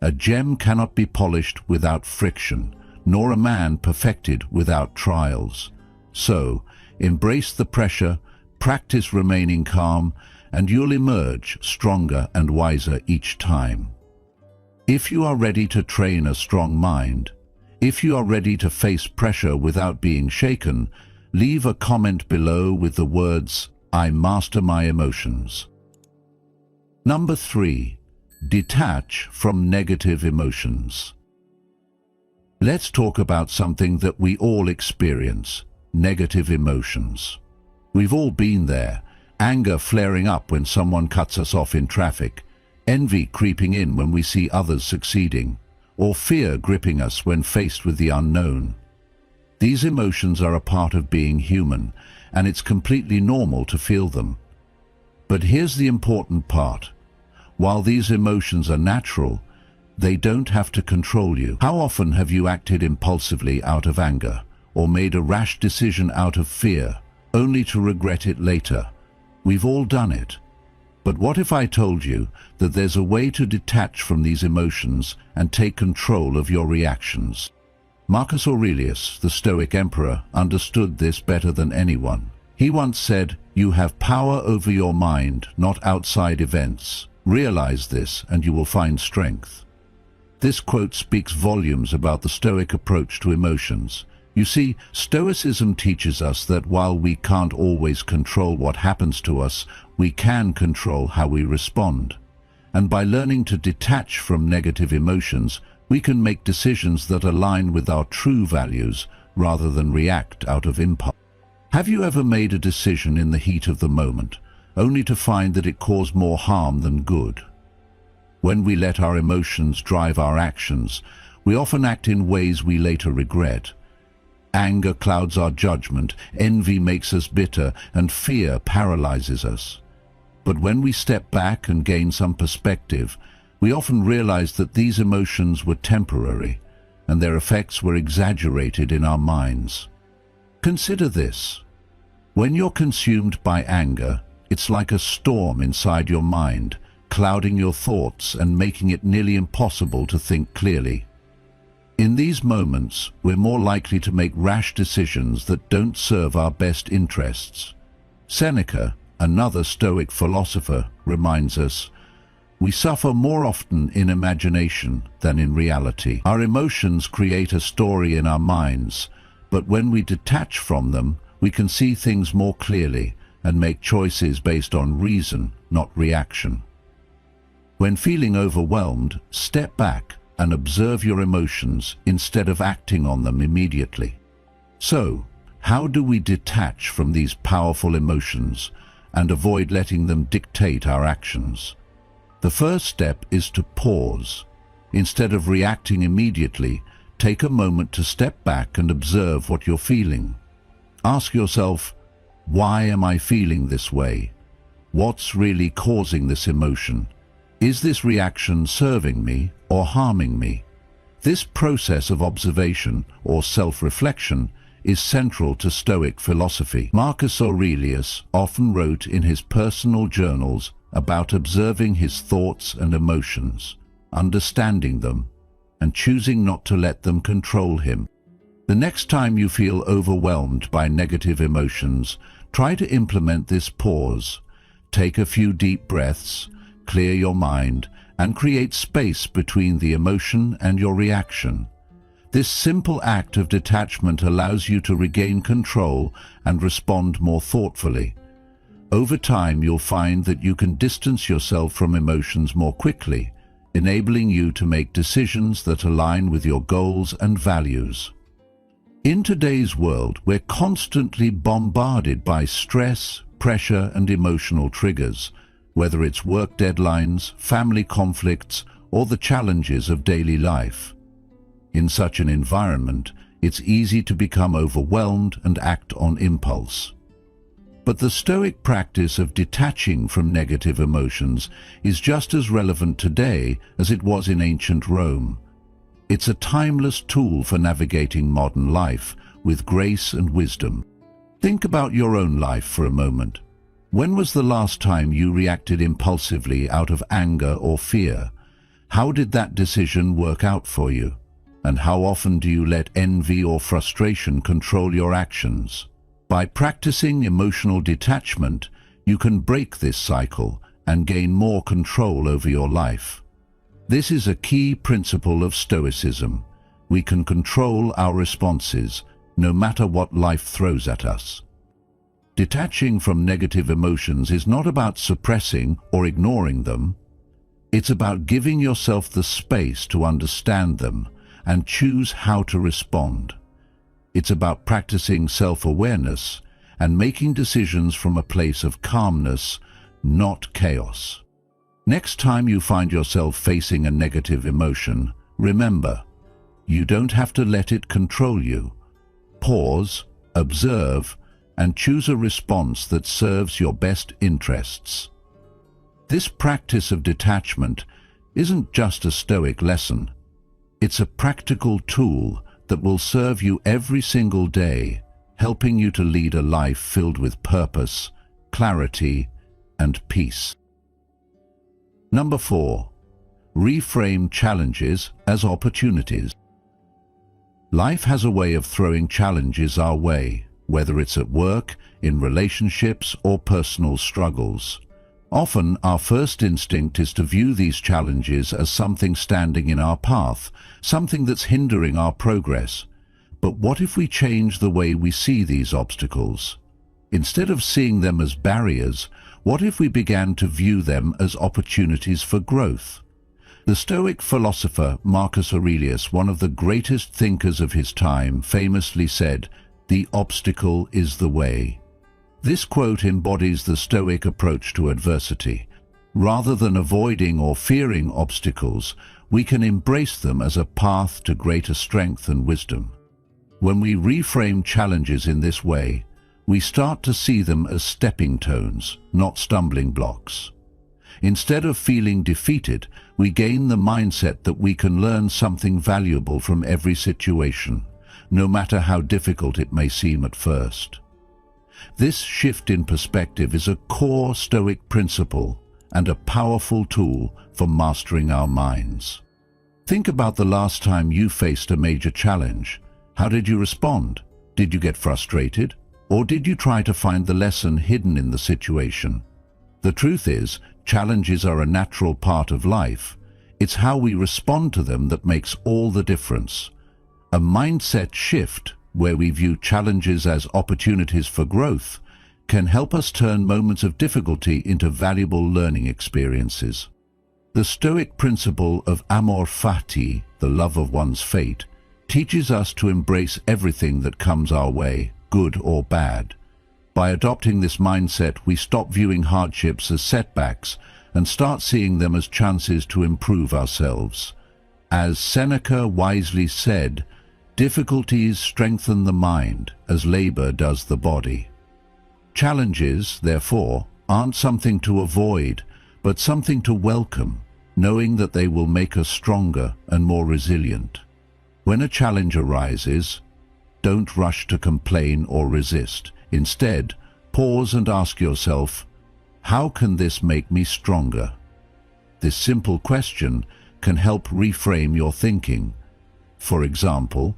A: "A gem cannot be polished without friction, nor a man perfected without trials." So, embrace the pressure, practice remaining calm, and you'll emerge stronger and wiser each time. If you are ready to train a strong mind, if you are ready to face pressure without being shaken, leave a comment below with the words, "I master my emotions." Number 3. Detach from negative emotions. Let's talk about something that we all experience: negative emotions. We've all been there: anger flaring up when someone cuts us off in traffic, envy creeping in when we see others succeeding, or fear gripping us when faced with the unknown. These emotions are a part of being human, and it's completely normal to feel them. But here's the important part. While these emotions are natural, they don't have to control you. How often have you acted impulsively out of anger, or made a rash decision out of fear, only to regret it later? We've all done it. But what if I told you that there's a way to detach from these emotions and take control of your reactions? Marcus Aurelius, the Stoic emperor, understood this better than anyone. He once said, "You have power over your mind, not outside events. Realize this and you will find strength." This quote speaks volumes about the Stoic approach to emotions. You see, Stoicism teaches us that while we can't always control what happens to us, we can control how we respond. And by learning to detach from negative emotions, we can make decisions that align with our true values rather than react out of impulse. Have you ever made a decision in the heat of the moment, only to find that it caused more harm than good? When we let our emotions drive our actions, we often act in ways we later regret. Anger clouds our judgment, envy makes us bitter, and fear paralyzes us. But when we step back and gain some perspective, we often realize that these emotions were temporary, and their effects were exaggerated in our minds. Consider this. When you're consumed by anger, it's like a storm inside your mind, clouding your thoughts and making it nearly impossible to think clearly. In these moments, we're more likely to make rash decisions that don't serve our best interests. Seneca, another Stoic philosopher, reminds us, "We suffer more often in imagination than in reality." Our emotions create a story in our minds, but when we detach from them, we can see things more clearly and make choices based on reason, not reaction. When feeling overwhelmed, step back and observe your emotions instead of acting on them immediately. So, how do we detach from these powerful emotions and avoid letting them dictate our actions? The first step is to pause. Instead of reacting immediately, take a moment to step back and observe what you're feeling. Ask yourself, why am I feeling this way? What's really causing this emotion? Is this reaction serving me or harming me? This process of observation or self-reflection is central to Stoic philosophy. Marcus Aurelius often wrote in his personal journals about observing his thoughts and emotions, understanding them, and choosing not to let them control him. The next time you feel overwhelmed by negative emotions, try to implement this pause. Take a few deep breaths, clear your mind, and create space between the emotion and your reaction. This simple act of detachment allows you to regain control and respond more thoughtfully. Over time, you'll find that you can distance yourself from emotions more quickly, enabling you to make decisions that align with your goals and values. In today's world, we're constantly bombarded by stress, pressure, and emotional triggers, whether it's work deadlines, family conflicts, or the challenges of daily life. In such an environment, it's easy to become overwhelmed and act on impulse. But the Stoic practice of detaching from negative emotions is just as relevant today as it was in ancient Rome. It's a timeless tool for navigating modern life with grace and wisdom. Think about your own life for a moment. When was the last time you reacted impulsively out of anger or fear? How did that decision work out for you? And how often do you let envy or frustration control your actions? By practicing emotional detachment, you can break this cycle and gain more control over your life. This is a key principle of Stoicism. We can control our responses, no matter what life throws at us. Detaching from negative emotions is not about suppressing or ignoring them. It's about giving yourself the space to understand them and choose how to respond. It's about practicing self-awareness and making decisions from a place of calmness, not chaos. Next time you find yourself facing a negative emotion, remember, you don't have to let it control you. Pause, observe, and choose a response that serves your best interests. This practice of detachment isn't just a Stoic lesson. It's a practical tool that will serve you every single day, helping you to lead a life filled with purpose, clarity, and peace. Number 4. Reframe challenges as opportunities. Life has a way of throwing challenges our way, whether it's at work, in relationships, or personal struggles. Often, our first instinct is to view these challenges as something standing in our path, something that's hindering our progress. But what if we change the way we see these obstacles? Instead of seeing them as barriers, what if we began to view them as opportunities for growth? The Stoic philosopher Marcus Aurelius, one of the greatest thinkers of his time, famously said, "The obstacle is the way." This quote embodies the Stoic approach to adversity. Rather than avoiding or fearing obstacles, we can embrace them as a path to greater strength and wisdom. When we reframe challenges in this way, we start to see them as stepping stones, not stumbling blocks. Instead of feeling defeated, we gain the mindset that we can learn something valuable from every situation, no matter how difficult it may seem at first. This shift in perspective is a core Stoic principle and a powerful tool for mastering our minds. Think about the last time you faced a major challenge. How did you respond? Did you get frustrated? Or did you try to find the lesson hidden in the situation? The truth is, challenges are a natural part of life. It's how we respond to them that makes all the difference. A mindset shift, where we view challenges as opportunities for growth, can help us turn moments of difficulty into valuable learning experiences. The Stoic principle of amor fati, the love of one's fate, teaches us to embrace everything that comes our way, good or bad. By adopting this mindset, we stop viewing hardships as setbacks and start seeing them as chances to improve ourselves. As Seneca wisely said, "Difficulties strengthen the mind as labor does the body." Challenges, therefore, aren't something to avoid, but something to welcome, knowing that they will make us stronger and more resilient. When a challenge arises, don't rush to complain or resist. Instead, pause and ask yourself, how can this make me stronger? This simple question can help reframe your thinking. For example,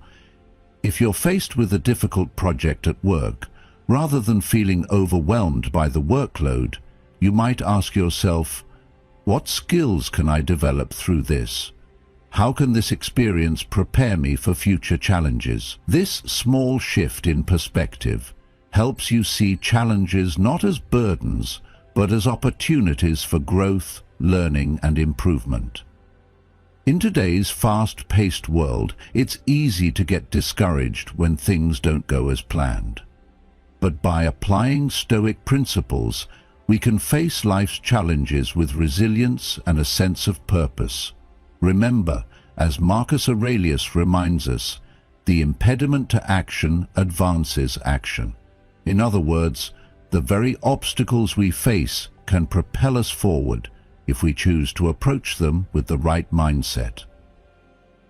A: if you're faced with a difficult project at work, rather than feeling overwhelmed by the workload, you might ask yourself, what skills can I develop through this? How can this experience prepare me for future challenges? This small shift in perspective helps you see challenges not as burdens, but as opportunities for growth, learning, and improvement. In today's fast-paced world, it's easy to get discouraged when things don't go as planned. But by applying Stoic principles, we can face life's challenges with resilience and a sense of purpose. Remember, as Marcus Aurelius reminds us, the impediment to action advances action. In other words, the very obstacles we face can propel us forward if we choose to approach them with the right mindset.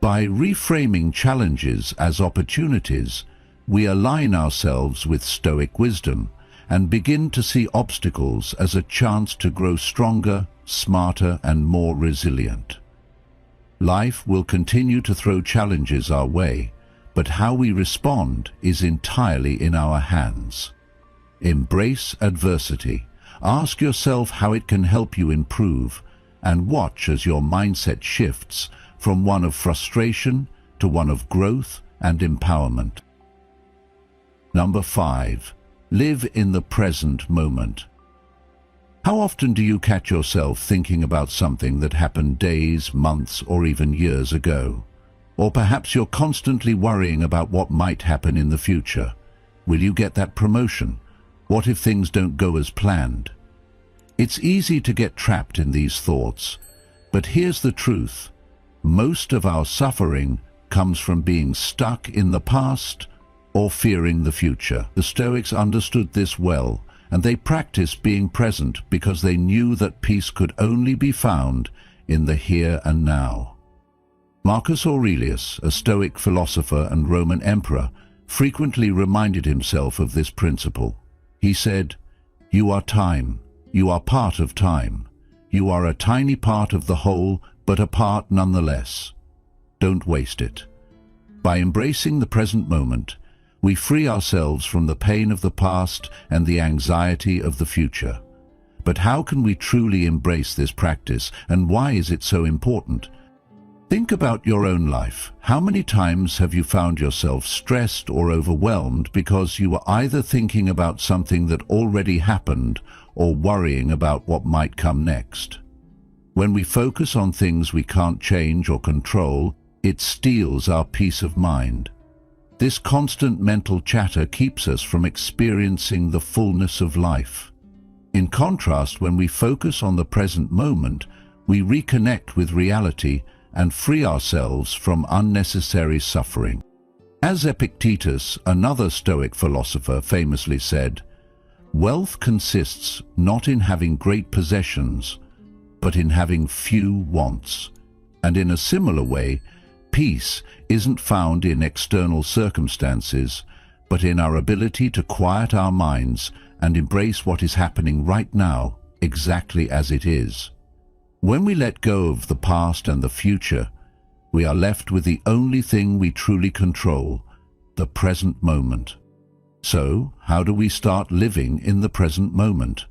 A: By reframing challenges as opportunities, we align ourselves with Stoic wisdom and begin to see obstacles as a chance to grow stronger, smarter, and more resilient. Life will continue to throw challenges our way, but how we respond is entirely in our hands. Embrace adversity. Ask yourself how it can help you improve, and watch as your mindset shifts from one of frustration to one of growth and empowerment. Number 5. Live in the present moment. How often do you catch yourself thinking about something that happened days, months, or even years ago? Or perhaps you're constantly worrying about what might happen in the future. Will you get that promotion? What if things don't go as planned? It's easy to get trapped in these thoughts, but here's the truth. Most of our suffering comes from being stuck in the past or fearing the future. The Stoics understood this well, and they practiced being present because they knew that peace could only be found in the here and now. Marcus Aurelius, a Stoic philosopher and Roman emperor, frequently reminded himself of this principle. He said, "You are time. You are part of time. You are a tiny part of the whole, but a part nonetheless. Don't waste it." By embracing the present moment, we free ourselves from the pain of the past and the anxiety of the future. But how can we truly embrace this practice, and why is it so important? Think about your own life. How many times have you found yourself stressed or overwhelmed because you were either thinking about something that already happened or worrying about what might come next? When we focus on things we can't change or control, it steals our peace of mind. This constant mental chatter keeps us from experiencing the fullness of life. In contrast, when we focus on the present moment, we reconnect with reality and free ourselves from unnecessary suffering. As Epictetus, another Stoic philosopher, famously said, "Wealth consists not in having great possessions, but in having few wants." And in a similar way, peace isn't found in external circumstances, but in our ability to quiet our minds and embrace what is happening right now, exactly as it is. When we let go of the past and the future, we are left with the only thing we truly control, the present moment. So, how do we start living in the present moment?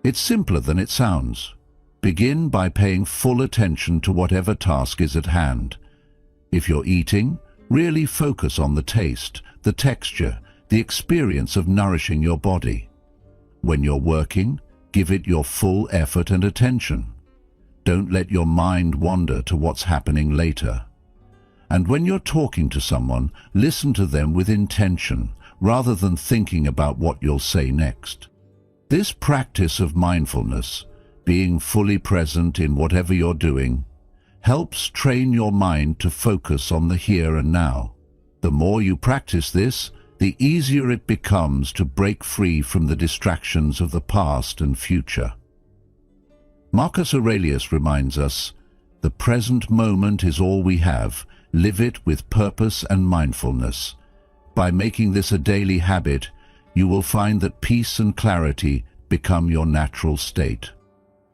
A: It's simpler than it sounds. Begin by paying full attention to whatever task is at hand. If you're eating, really focus on the taste, the texture, the experience of nourishing your body. When you're working, give it your full effort and attention. Don't let your mind wander to what's happening later. And when you're talking to someone, listen to them with intention, rather than thinking about what you'll say next. This practice of mindfulness, being fully present in whatever you're doing, helps train your mind to focus on the here and now. The more you practice this, the easier it becomes to break free from the distractions of the past and future. Marcus Aurelius reminds us, "The present moment is all we have. Live it with purpose and mindfulness." By making this a daily habit, you will find that peace and clarity become your natural state.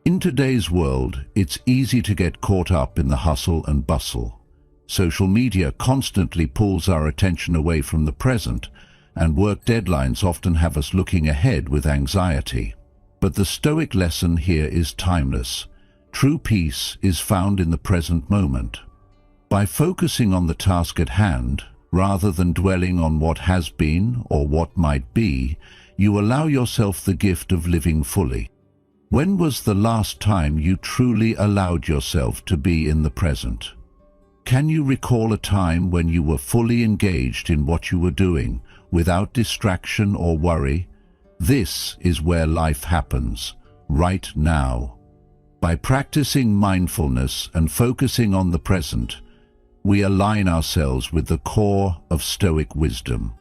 A: In today's world, it's easy to get caught up in the hustle and bustle. Social media constantly pulls our attention away from the present, and work deadlines often have us looking ahead with anxiety. But the Stoic lesson here is timeless. True peace is found in the present moment. By focusing on the task at hand, rather than dwelling on what has been or what might be, you allow yourself the gift of living fully. When was the last time you truly allowed yourself to be in the present? Can you recall a time when you were fully engaged in what you were doing, without distraction or worry? This is where life happens, right now. By practicing mindfulness and focusing on the present, we align ourselves with the core of Stoic wisdom.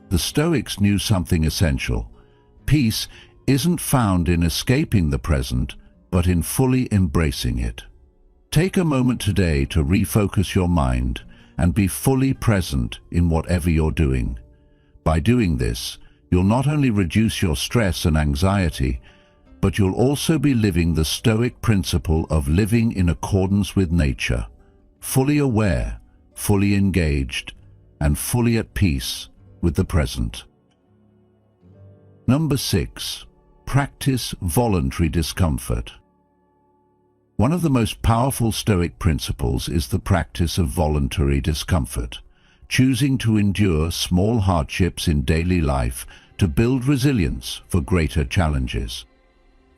A: The Stoics knew something essential. Peace isn't found in escaping the present, but in fully embracing it. Take a moment today to refocus your mind and be fully present in whatever you're doing. By doing this, you'll not only reduce your stress and anxiety, but you'll also be living the Stoic principle of living in accordance with nature, fully aware, fully engaged, and fully at peace with the present. Number 6. Practice voluntary discomfort. One of the most powerful Stoic principles is the practice of voluntary discomfort, choosing to endure small hardships in daily life to build resilience for greater challenges.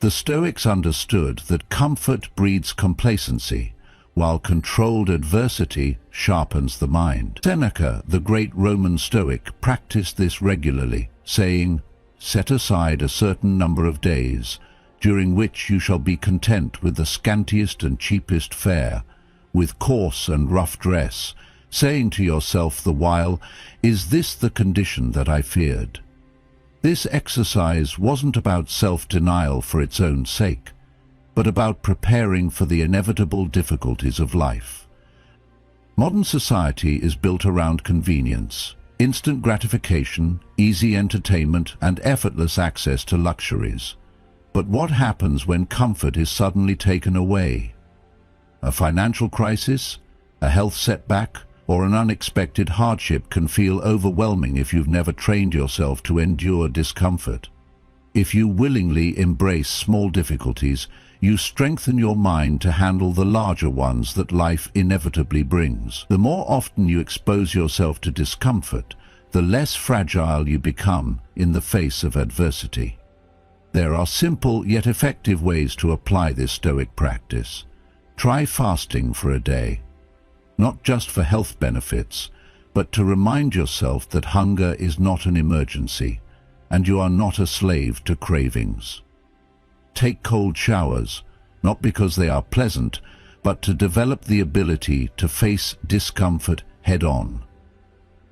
A: The Stoics understood that comfort breeds complacency, while controlled adversity sharpens the mind. Seneca, the great Roman Stoic, practiced this regularly, saying, "Set aside a certain number of days, during which you shall be content with the scantiest and cheapest fare, with coarse and rough dress, saying to yourself the while, 'Is this the condition that I feared?'" This exercise wasn't about self-denial for its own sake, but about preparing for the inevitable difficulties of life. Modern society is built around convenience, instant gratification, easy entertainment, and effortless access to luxuries. But what happens when comfort is suddenly taken away? A financial crisis, a health setback, or an unexpected hardship can feel overwhelming if you've never trained yourself to endure discomfort. If you willingly embrace small difficulties, you strengthen your mind to handle the larger ones that life inevitably brings. The more often you expose yourself to discomfort, the less fragile you become in the face of adversity. There are simple yet effective ways to apply this Stoic practice. Try fasting for a day, not just for health benefits, but to remind yourself that hunger is not an emergency, and you are not a slave to cravings. Take cold showers, not because they are pleasant, but to develop the ability to face discomfort head-on.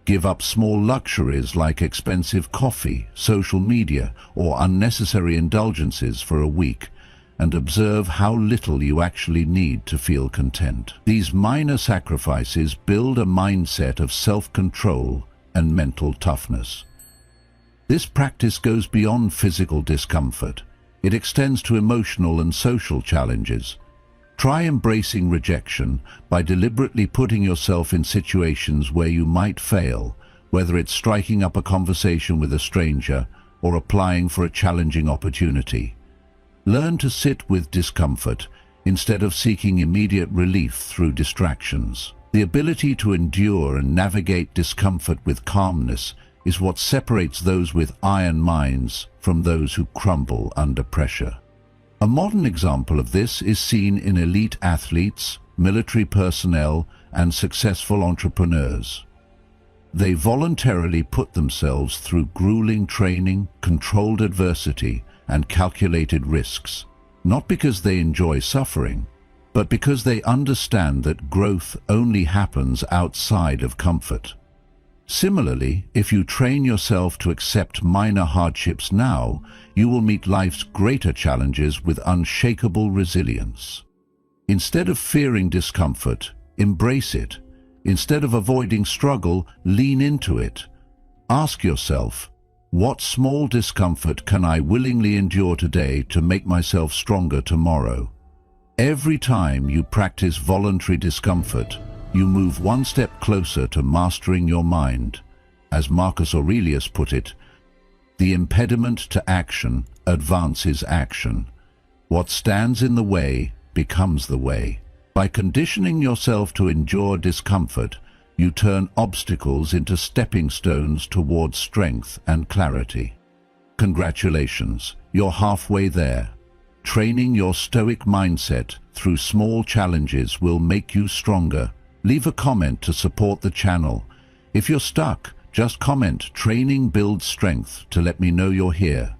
A: Give up small luxuries like expensive coffee, social media, or unnecessary indulgences for a week, and observe how little you actually need to feel content. These minor sacrifices build a mindset of self-control and mental toughness. This practice goes beyond physical discomfort. It extends to emotional and social challenges. Try embracing rejection by deliberately putting yourself in situations where you might fail, whether it's striking up a conversation with a stranger or applying for a challenging opportunity. Learn to sit with discomfort instead of seeking immediate relief through distractions. The ability to endure and navigate discomfort with calmness is what separates those with iron minds from those who crumble under pressure. A modern example of this is seen in elite athletes, military personnel, and successful entrepreneurs. They voluntarily put themselves through grueling training, controlled adversity, and calculated risks, not because they enjoy suffering, but because they understand that growth only happens outside of comfort. Similarly, if you train yourself to accept minor hardships now, you will meet life's greater challenges with unshakable resilience. Instead of fearing discomfort, embrace it. Instead of avoiding struggle, lean into it. Ask yourself, what small discomfort can I willingly endure today to make myself stronger tomorrow? Every time you practice voluntary discomfort, you move one step closer to mastering your mind. As Marcus Aurelius put it, the impediment to action advances action. What stands in the way becomes the way. By conditioning yourself to endure discomfort, you turn obstacles into stepping stones towards strength and clarity. Congratulations, you're halfway there. Training your Stoic mindset through small challenges will make you stronger. Leave a comment to support the channel. If you're stuck, just comment "Training builds strength" to let me know you're here.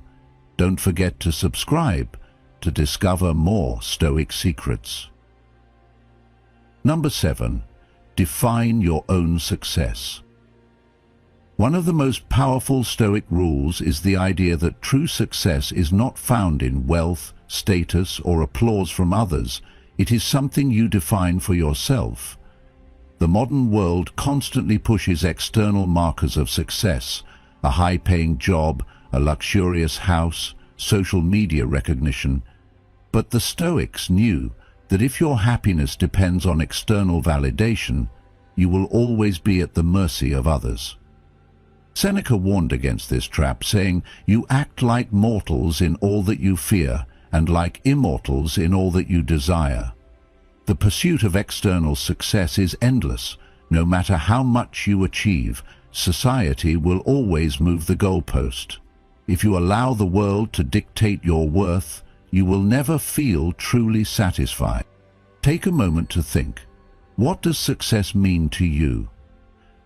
A: Don't forget to subscribe to discover more Stoic secrets. Number 7. Define your own success. One of the most powerful Stoic rules is the idea that true success is not found in wealth, status, or applause from others. It is something you define for yourself. The modern world constantly pushes external markers of success: a high-paying job, a luxurious house, social media recognition. But the Stoics knew that if your happiness depends on external validation, you will always be at the mercy of others. Seneca warned against this trap, saying, "You act like mortals in all that you fear, and like immortals in all that you desire." The pursuit of external success is endless. No matter how much you achieve, society will always move the goalpost. If you allow the world to dictate your worth, you will never feel truly satisfied. Take a moment to think. What does success mean to you?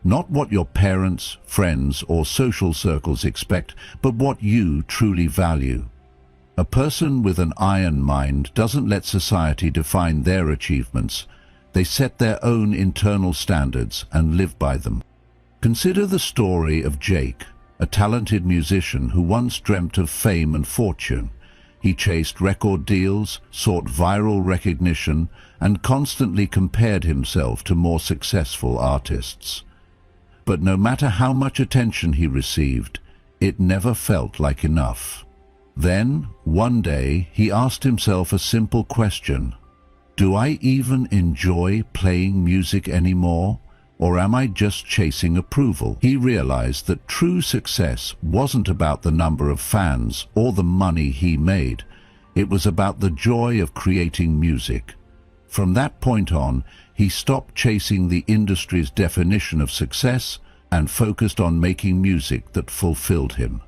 A: Not what your parents, friends, or social circles expect, but what you truly value. A person with an iron mind doesn't let society define their achievements. They set their own internal standards and live by them. Consider the story of Jake, a talented musician who once dreamt of fame and fortune. He chased record deals, sought viral recognition, and constantly compared himself to more successful artists. But no matter how much attention he received, it never felt like enough. Then, one day, he asked himself a simple question: do I even enjoy playing music anymore? or am I just chasing approval? He realized that true success wasn't about the number of fans or the money he made. It was about the joy of creating music. From that point on, he stopped chasing the industry's definition of success and focused on making music that fulfilled him.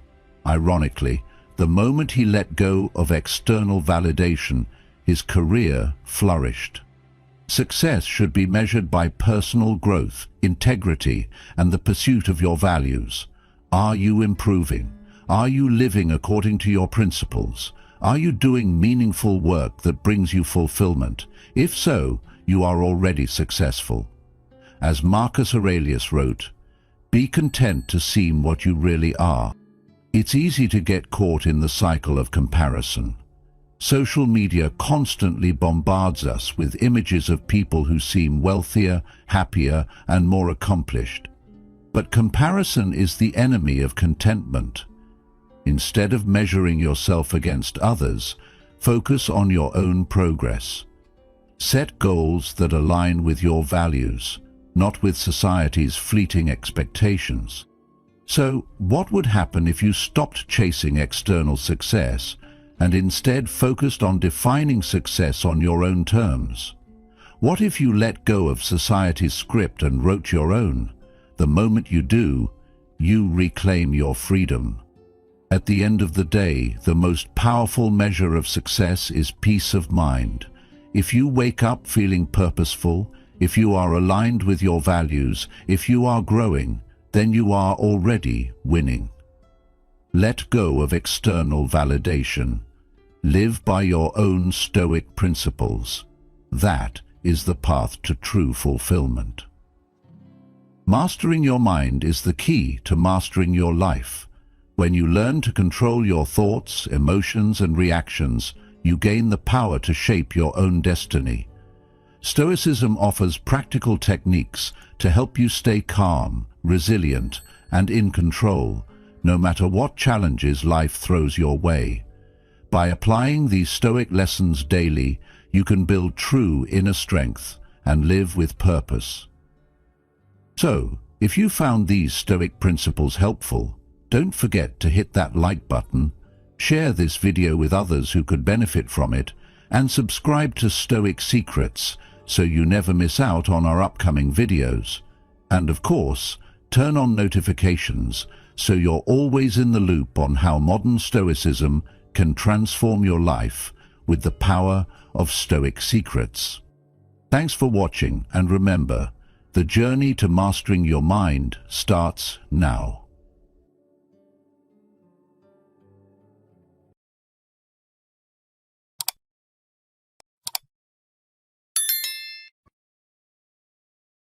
A: Ironically, the moment he let go of external validation, his career flourished. Success should be measured by personal growth, integrity, and the pursuit of your values. Are you improving? Are you living according to your principles? Are you doing meaningful work that brings you fulfillment? If so, you are already successful. As Marcus Aurelius wrote, "Be content to seem what you really are." It's easy to get caught in the cycle of comparison. Social media constantly bombards us with images of people who seem wealthier, happier, and more accomplished. But comparison is the enemy of contentment. Instead of measuring yourself against others, focus on your own progress. Set goals that align with your values, not with society's fleeting expectations. So, what would happen if you stopped chasing external success and instead focused on defining success on your own terms? What if you let go of society's script and wrote your own? The moment you do, you reclaim your freedom. At the end of the day, the most powerful measure of success is peace of mind. If you wake up feeling purposeful, if you are aligned with your values, if you are growing, then you are already winning. Let go of external validation. Live by your own Stoic principles. That is the path to true fulfillment. Mastering your mind is the key to mastering your life. When you learn to control your thoughts, emotions, and reactions, you gain the power to shape your own destiny. Stoicism offers practical techniques to help you stay calm, resilient, and in control, no matter what challenges life throws your way. By applying these Stoic lessons daily, you can build true inner strength and live with purpose. So, if you found these Stoic principles helpful, don't forget to hit that like button, share this video with others who could benefit from it, and subscribe to Stoic Secrets so you never miss out on our upcoming videos. And of course, turn on notifications so you're always in the loop on how modern Stoicism can transform your life with the power of Stoic Secrets. Thanks for watching, and remember, the journey to mastering your mind starts now.